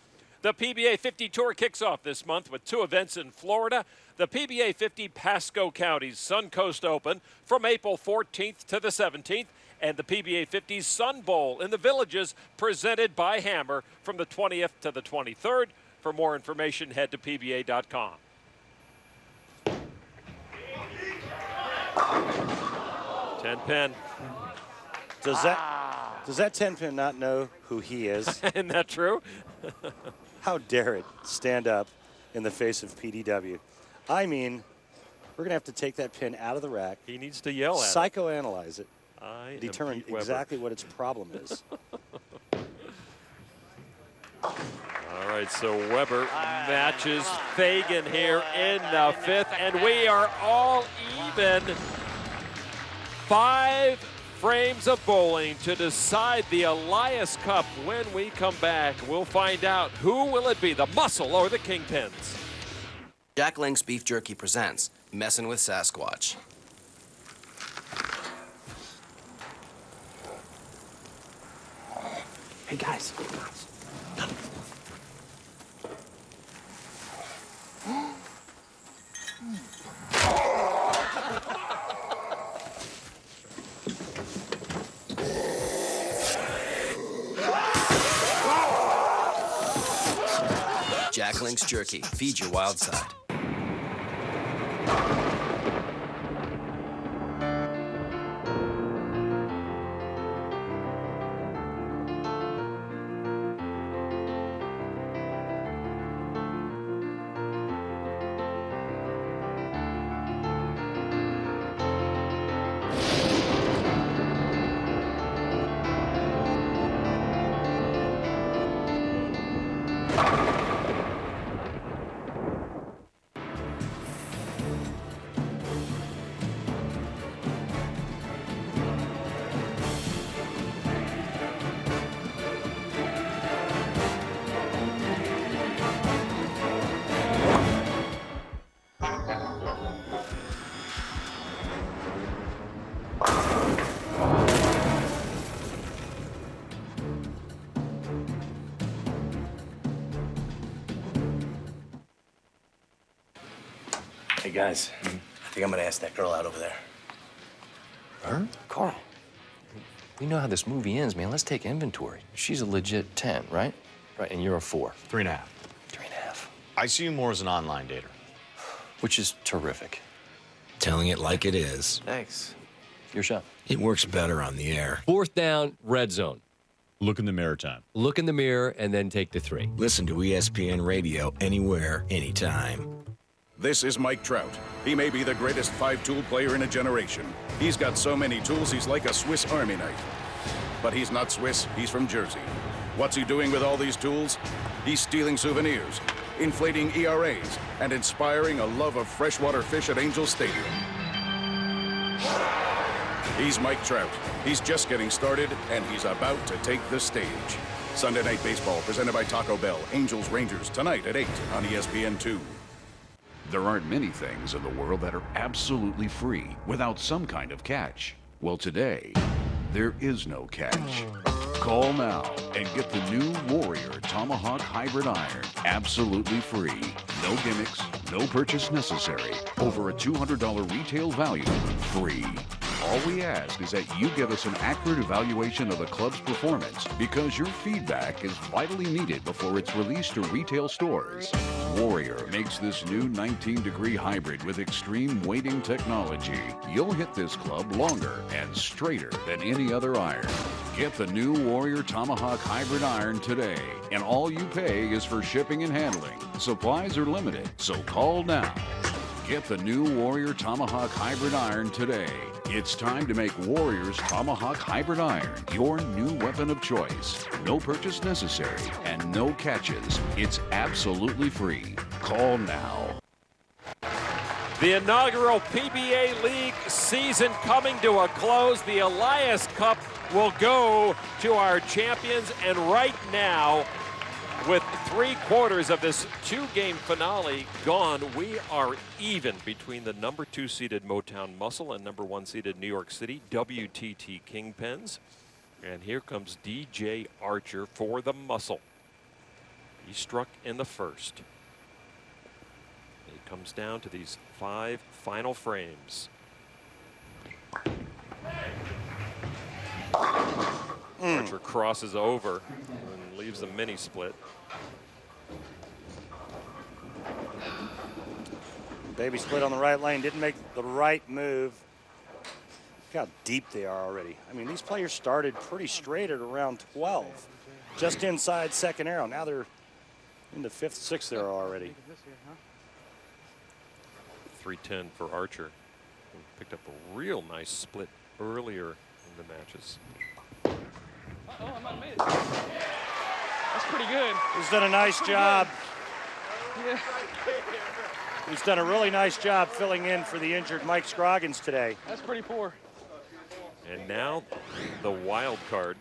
The PBA 50 Tour kicks off this month with 2 events in Florida. The PBA 50 Pasco County's Suncoast Open from April 14th to the 17th, and the PBA 50 Sun Bowl in the Villages presented by Hammer from the 20th to the 23rd. For more information, head to PBA.com. Ten-pin.
Does that 10-pin not know who he is?
Isn't that true?
How dare it stand up in the face of PDW? I mean, we're going to have to take that pin out of the rack.
He needs to yell at it.
Psychoanalyze it. Determine exactly what its problem is.
All right, so Weber matches Fagan here in the 5th, and we are all even. 5 frames of bowling to decide the Elias Cup. When we come back, we'll find out who will it be, the Muscle or the Kingpins.
Jack Link's Beef Jerky presents Messin' with Sasquatch.
Hey, guys.
Jack Link's Jerky. Feed your wild side.
Hey, guys, I think I'm gonna ask that girl out over there.
Her? Carl, we know how this movie ends, man. Let's take inventory. She's a legit 10, right? Right, and you're a 4.
3.5.
3.5.
I see you more as an online dater.
Which is terrific.
telling it like it is.
Thanks. Your shot.
It works better on the air.
4th down, red zone.
Look in the mirror time.
Look in the mirror and then take the 3.
Listen to ESPN Radio anywhere, anytime.
This is Mike Trout. He may be the greatest 5-tool player in a generation. He's got so many tools, he's like a Swiss Army knife. But he's not Swiss, he's from Jersey. What's he doing with all these tools? He's stealing souvenirs, inflating ERAs, and inspiring a love of freshwater fish at Angel Stadium. He's Mike Trout. He's just getting started, and he's about to take the stage. Sunday Night Baseball, presented by Taco Bell. Angels Rangers, tonight at 8 on ESPN2.
There aren't many things in the world that are absolutely free without some kind of catch. Well, today, there is no catch. Call now and get the new Warrior Tomahawk Hybrid Iron absolutely free. No gimmicks, no purchase necessary. Over a $200 retail value, free. All we ask is that you give us an accurate evaluation of the club's performance because your feedback is vitally needed before it's released to retail stores. Warrior makes this new 19-degree hybrid with extreme weighting technology. You'll hit this club longer and straighter than any other iron. Get the new Warrior Tomahawk Hybrid Iron today, and all you pay is for shipping and handling. Supplies are limited, so call now. Get the new Warrior Tomahawk Hybrid Iron today. It's time to make Warrior's Tomahawk Hybrid Iron your new weapon of choice. No purchase necessary and no catches. It's absolutely free. Call now.
The inaugural PBA League season coming to a close. The Elias Cup will go to our champions, and right now, with 3/4 of this 2-game finale gone, we are even between the number 2 seeded Motown Muscle and number 1 seeded New York City WTT Kingpins. And here comes DJ Archer for the Muscle. He struck in the first. It comes down to these 5 final frames. Archer crosses over and leaves a mini split.
Baby split on the right lane, didn't make the right move. Look how deep they are already. I mean, these players started pretty straight at around 12, just inside second arrow. Now they're into 5th, 6th arrow already.
310 for Archer, who picked up a real nice split earlier in the matches.
Oh, I might have made it. That's pretty good.
He's done a nice job.
Yeah.
He's done a really nice job filling in for the injured Mike Scroggins today.
That's pretty poor.
And now the wild card.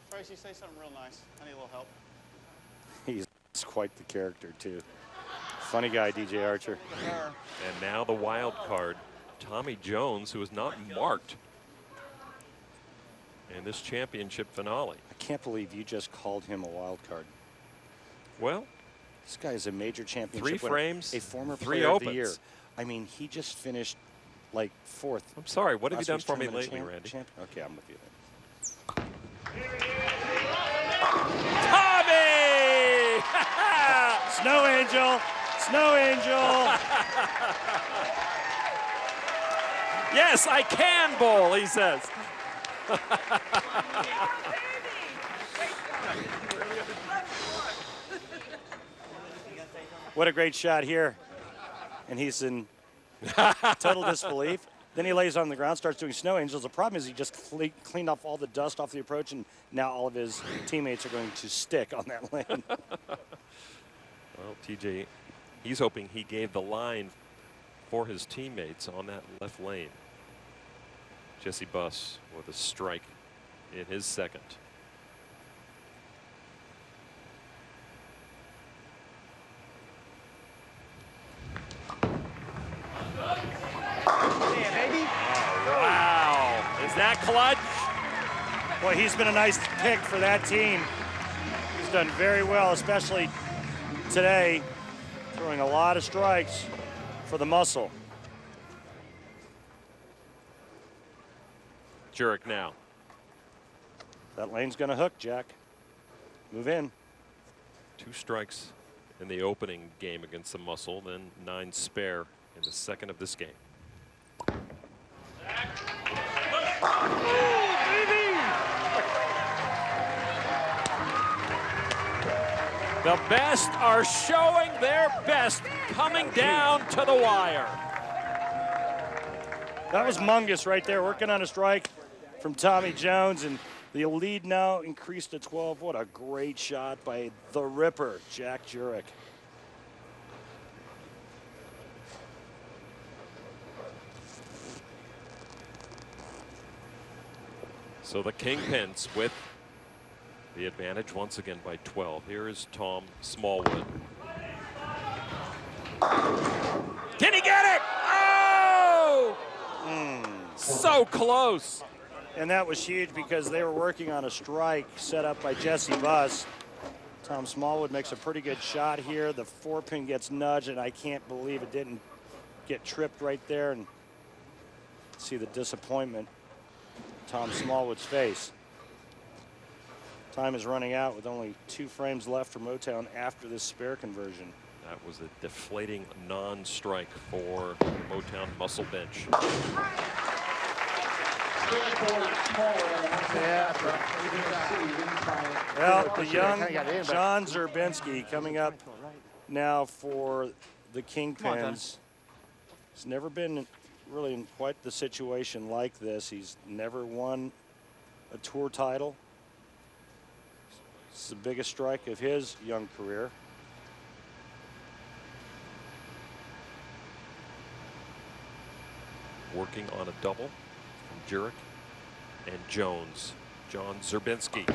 Tracy, say something real nice. I need a little help.
He's quite the character, too. Funny guy, DJ Archer.
And now the wild card, Tommy Jones, who is not marked in this championship finale.
I can't believe you just called him a wild card.
Well,
this guy is a major championship
3
winner,
frames,
a former
3
player
opens.
of the year. I mean, he just finished like 4th.
I'm sorry, what have you
Last
done
week's
for me
tournament
lately, Randy?
Okay, I'm with you then.
Tommy!
Snow Angel! Snow Angel!
Yes, I can bowl, he says.
What a great shot here. And he's in total disbelief. Then he lays on the ground, starts doing snow angels. The problem is he just cleaned off all the dust off the approach, and now all of his teammates are going to stick on that lane.
Well, TJ, he's hoping he gave the line for his teammates on that left lane. Jesse Buss with a strike in his second. Wow, is that clutch?
Well, he's been a nice pick for that team. He's done very well, especially today, throwing a lot of strikes for the Muscle.
Jurek now.
That lane's going to hook, Jack. Move in.
2 strikes in the opening game against the Muscle, then 9 spare in the second of this game. The best are showing their best, coming down to the wire.
That was Mungus right there, working on a strike from Tommy Jones, and the lead now increased to 12. What a great shot by the Ripper, Jack Jurek.
So the Kingpins with the advantage once again by 12. Here is Tom Smallwood. Can he get it? Oh! So close.
And that was huge because they were working on a strike set up by Jesse Buss. Tom Smallwood makes a pretty good shot here. The 4-pin gets nudged, and I can't believe it didn't get tripped right there. And see the disappointment on Tom Smallwood's face. Time is running out with only 2 frames left for Motown after this spare conversion.
That was a deflating non-strike for Motown Muscle bench.
Well, the young John Zerbinski coming up now for the Kingpins. He's never been really in quite the situation like this. He's never won a tour title. It's the biggest strike of his young career.
Working on a double from Jurek and Jones. John Zerbinski.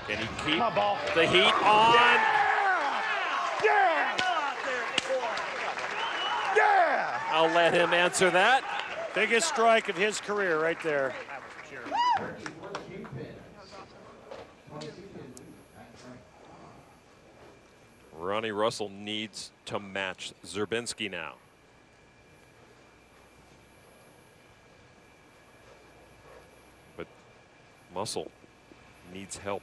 Can he keep the heat on?
Yeah!
I'll let him answer that.
Biggest strike of his career right there.
Ronnie Russell needs to match Zerbinski now. But Muscle needs help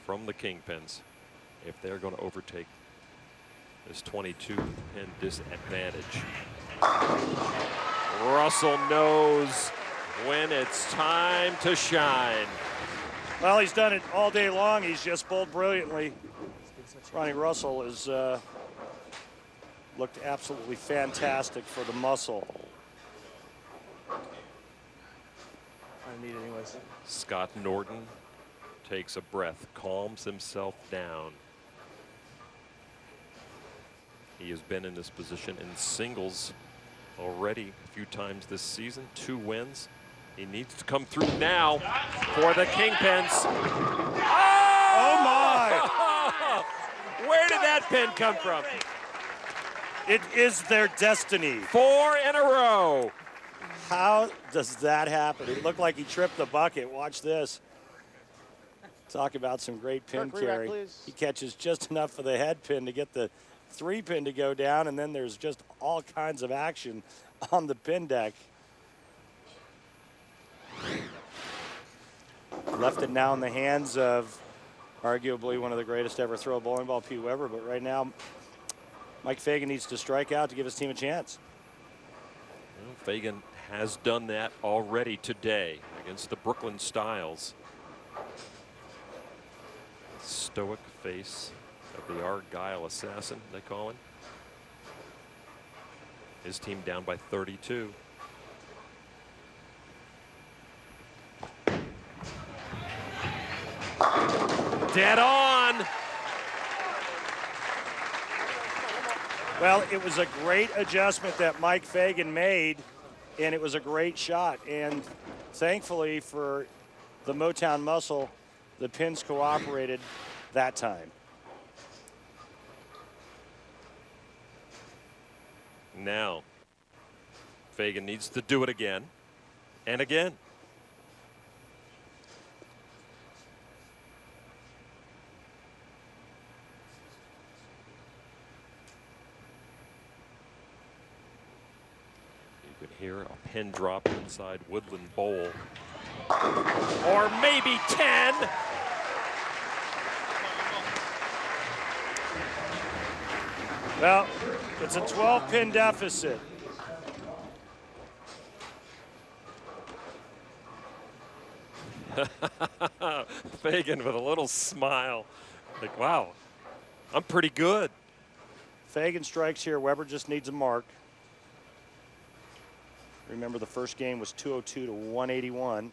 from the Kingpins if they're going to overtake this 22-pin disadvantage. Russell knows when it's time to shine.
Well, he's done it all day long. He's just bowled brilliantly. Ronnie Russell has looked absolutely fantastic for the Muscle.
I need it anyways.
Scott Norton takes a breath, calms himself down. He has been in this position in singles already a few times this season, 2 wins. He needs to come through now for the Kingpins.
Oh my!
Where did that pin come from?
It is their destiny.
4 in a row.
How does that happen? It looked like he tripped the bucket. Watch this. Talk about some great pin carry. He catches just enough for the head pin to get the 3-pin to go down, and then there's just all kinds of action on the pin deck. Left it now in the hands of arguably one of the greatest ever throw a bowling ball, Pete Weber, but right now Mike Fagan needs to strike out to give his team a chance.
Well, Fagan has done that already today against the Brooklyn Styles. Stoic face of the Argyle assassin, they call him. His team down by 32. Dead on.
Well, it was a great adjustment that Mike Fagan made, and it was a great shot. And thankfully for the Motown Muscle, the pins cooperated that time.
Now, Fagan needs to do it again and again. You can hear a pin drop inside Woodland Bowl. Or maybe 10.
Well, it's a 12-pin deficit.
Fagan with a little smile. Like, wow, I'm pretty good.
Fagan strikes here. Weber just needs a mark. Remember, the first game was 202 to 181.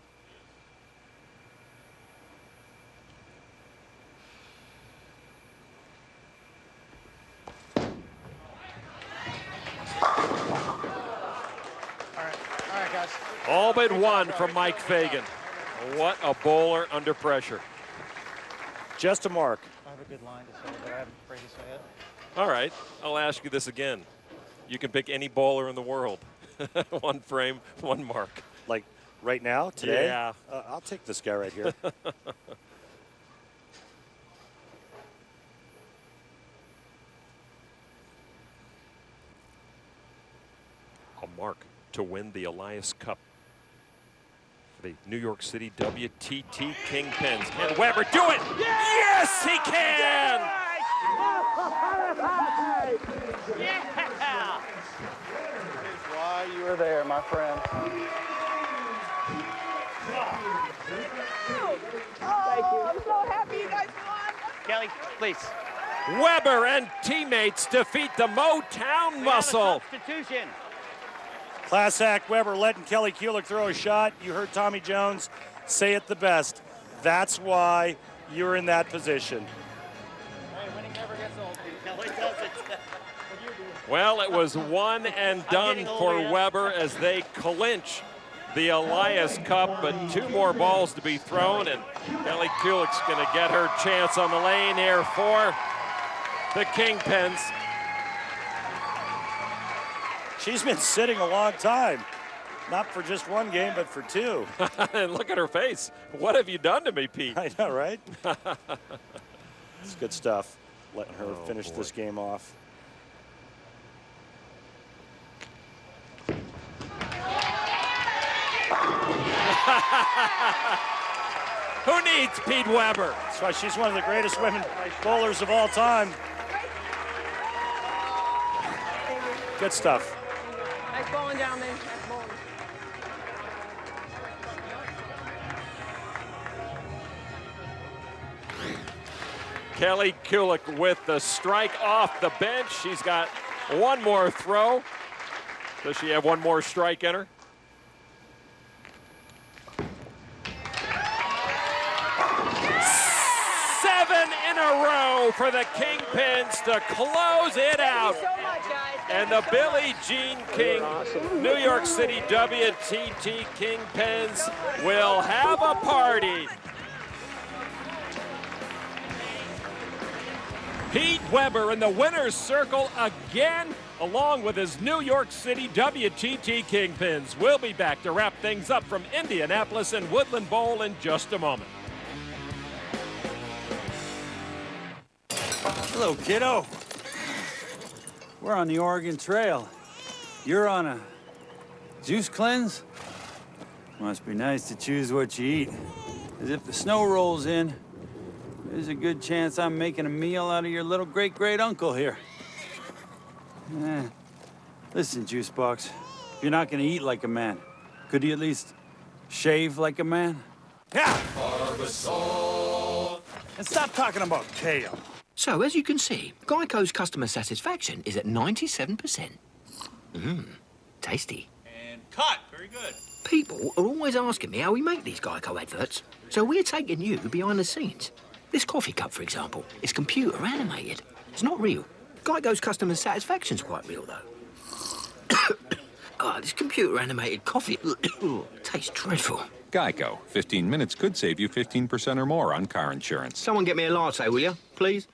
All right, guys.
All but one from Mike Fagan. What a bowler under pressure.
Just a mark.
I have a good line to say, but I haven't afraid to say it.
All right, I'll ask you this again. You can pick any bowler in the world. One frame, one mark.
Like right now, today?
Yeah.
I'll take this guy right here.
A mark to win the Elias Cup. The New York City WTT Kingpins. Can Weber do it? Yes, he can!
Yeah!
Here's why you were there, my friend.
Thank you. I'm so happy you guys won. Kelly, please.
Weber and teammates defeat the Motown Muscle.
Substitution.
Class act. Weber letting Kelly Kulick throw a shot. You heard Tommy Jones say it the best. That's why you're in that position.
Hey, winning never gets old. Kelly does it.
Well, it was one and done for Weber as they clinch the Elias Cup, but two more balls to be thrown, and Kelly Kulick's going to get her chance on the lane here for the Kingpins.
She's been sitting a long time. Not for just one game, but for two.
And look at her face. What have you done to me, Pete?
I know, right? It's good stuff. Letting her finish this game off.
Who needs Pete Weber?
That's why she's one of the greatest women bowlers of all time. Good stuff.
Nice bowling down there. Nice bowling.
Kelly Kulick with the strike off the bench. She's got one more throw. Does she have one more strike in her? Seven in a row for the Kingpins to close it out. And the Billie Jean King New York City WTT Kingpins will have a party. Pete Weber in the winner's circle again, along with his New York City WTT Kingpins. We'll be back to wrap things up from Indianapolis and Woodland Bowl in just a moment.
Hello, kiddo. We're on the Oregon Trail. You're on a juice cleanse? Must be nice to choose what you eat. As if the snow rolls in, there's a good chance I'm making a meal out of your little great-great-uncle here. Listen, Juice Box, if you're not gonna eat like a man, could you at least shave like a man? Yeah! And stop talking about kale.
So, as you can see, Geico's customer satisfaction is at 97%. Tasty.
And cut. Very good.
People are always asking me how we make these Geico adverts. So we're taking you behind the scenes. This coffee cup, for example, is computer animated. It's not real. Geico's customer satisfaction's quite real, though. This computer animated coffee tastes dreadful.
Geico. 15 minutes could save you 15% or more on car insurance.
Someone get me a latte, will you, please?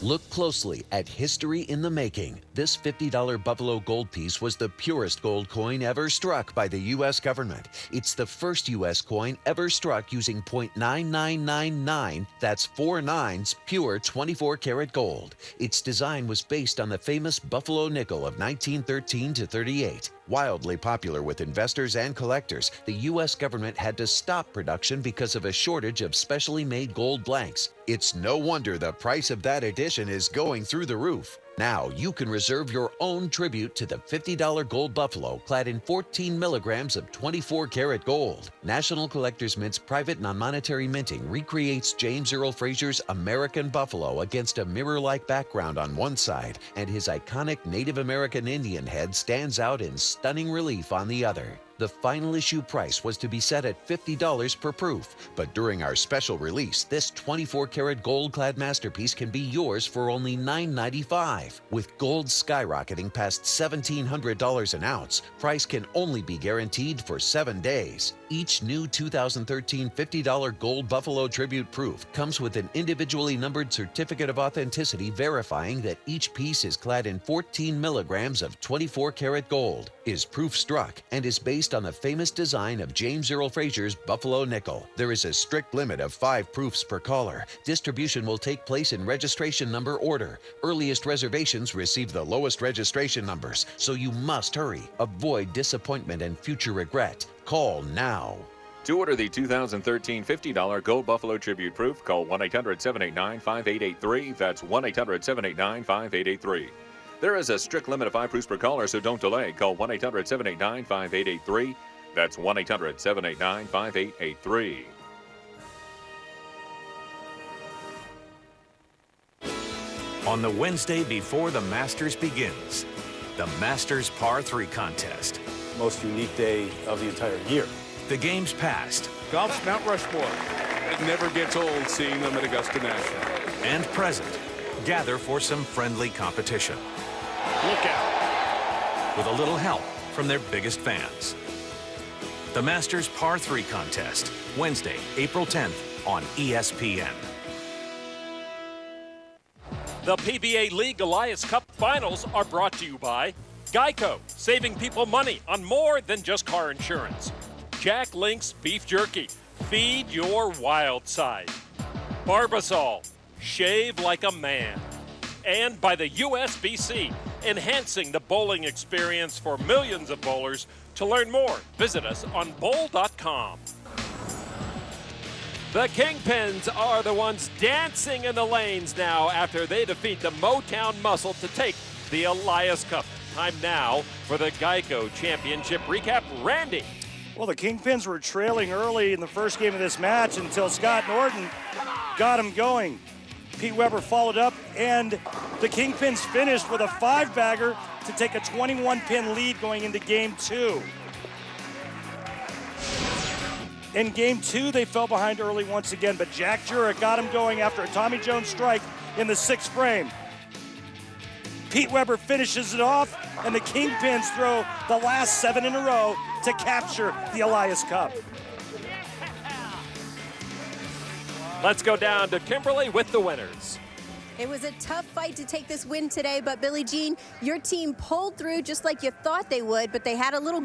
Look closely at history in the making. This $50 Buffalo gold piece was the purest gold coin ever struck by the U.S. government. It's the first U.S. coin ever struck using .9999, that's 4 nines, pure 24-karat gold. Its design was based on the famous Buffalo nickel of 1913 to 38. Wildly popular with investors and collectors, the U.S. government had to stop production because of a shortage of specially made gold blanks. It's no wonder the price of that edition is going through the roof. Now you can reserve your own tribute to the $50 gold buffalo clad in 14 milligrams of 24-karat gold. National Collectors Mint's private non-monetary minting recreates James Earl Frazier's American buffalo against a mirror-like background on one side, and his iconic Native American Indian head stands out in stunning relief on the other. The final issue price was to be set at $50 per proof, but during our special release, this 24-karat gold-clad masterpiece can be yours for only $9.95. With gold skyrocketing past $1,700 an ounce, price can only be guaranteed for 7 days. Each new 2013 $50 gold buffalo tribute proof comes with an individually numbered certificate of authenticity verifying that each piece is clad in 14 milligrams of 24-karat gold, is proof struck, and is based on the famous design of James Earl Frazier's Buffalo Nickel. There is a strict limit of 5 proofs per caller. Distribution will take place in registration number order. Earliest reservations receive the lowest registration numbers, so you must hurry. Avoid disappointment and future regret. Call now.
To order the 2013 $50 Gold Buffalo Tribute Proof, call 1-800-789-5883. That's 1-800-789-5883. There is a strict limit of 5 proofs per caller, so don't delay. Call 1-800-789-5883. That's 1-800-789-5883.
On the Wednesday before the Masters begins, the Masters Par 3 contest.
Most unique day of the entire year.
The game's past.
Golf's Mount Rushmore. It never gets old seeing them at Augusta National.
And present. Gather for some friendly competition.
Look out.
With a little help from their biggest fans. The Masters Par 3 contest. Wednesday, April 10th on ESPN.
The PBA League Elias Cup Finals are brought to you by Geico, saving people money on more than just car insurance. Jack Link's Beef Jerky, feed your wild side. Barbasol, shave like a man. And by the USBC, enhancing the bowling experience for millions of bowlers. To learn more, visit us on bowl.com. The Kingpins are the ones dancing in the lanes now after they defeat the Motown Muscle to take the Elias Cup. Time now for the Geico Championship recap. Randy.
Well, the Kingpins were trailing early in the first game of this match until Scott Norton got them going. Pete Weber followed up, and the Kingpins finished with a 5-bagger to take a 21-pin lead going into Game 2. In Game 2, they fell behind early once again, but Jack Jurek got them going after a Tommy Jones strike in the 6th frame. Pete Weber finishes it off, and the Kingpins throw the last 7 in a row to capture the Elias Cup.
Let's go down to Kimberly with the winners.
It was a tough fight to take this win today, but Billie Jean, your team pulled through just like you thought they would, but they had a little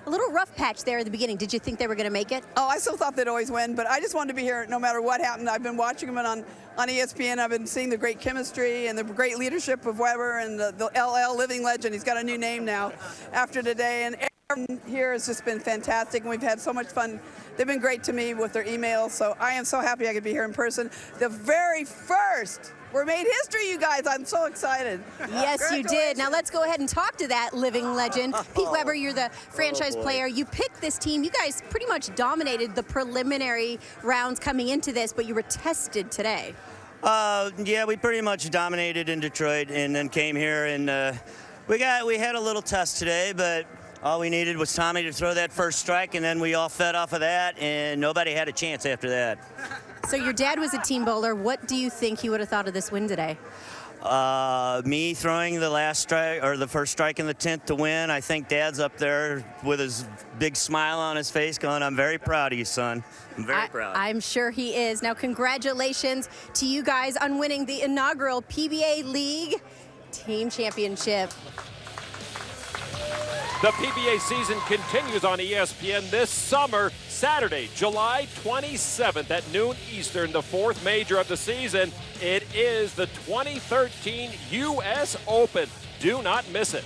rough patch there at the beginning. Did you think they were going to make it?
Oh, I still thought they'd always win, but I just wanted to be here no matter what happened. I've been watching them on ESPN. I've been seeing the great chemistry and the great leadership of Weber and the LL living legend. He's got a new name now after today, and everyone here has just been fantastic, and we've had so much fun. They've been great to me with their emails, so I am so happy I could be here in person. The very first. We made history, you guys. I'm so excited.
Yes, you did. Now let's go ahead and talk to that living legend. Pete Weber, you're the franchise player. You picked this team. You guys pretty much dominated the preliminary rounds coming into this, but you were tested today.
Yeah, we pretty much dominated in Detroit and then came here, and we had a little test today, but all we needed was Tommy to throw that first strike, and then we all fed off of that, and nobody had a chance after that.
So your dad was a team bowler. What do you think he would have thought of this win today?
Me throwing the last strike or the first strike in the 10th to win. I think Dad's up there with his big smile on his face going, I'm very proud of you, son. I'm very proud.
I'm sure he is. Now, congratulations to you guys on winning the inaugural PBA League Team Championship.
The PBA season continues on ESPN this summer, Saturday, July 27th at noon Eastern, the 4th major of the season. It is the 2013 U.S. Open. Do not miss it.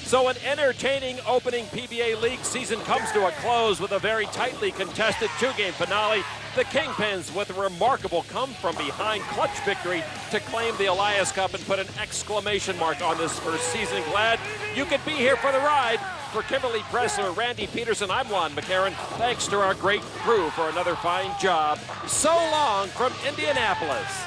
So an entertaining opening PBA League season comes to a close with a very tightly contested 2-game finale The Kingpins with a remarkable come-from-behind clutch victory to claim the Elias Cup and put an exclamation mark on this first season. Glad you could be here for the ride. For Kimberly Pressler, Randy Peterson, I'm Lon McCarron. Thanks to our great crew for another fine job. So long from Indianapolis.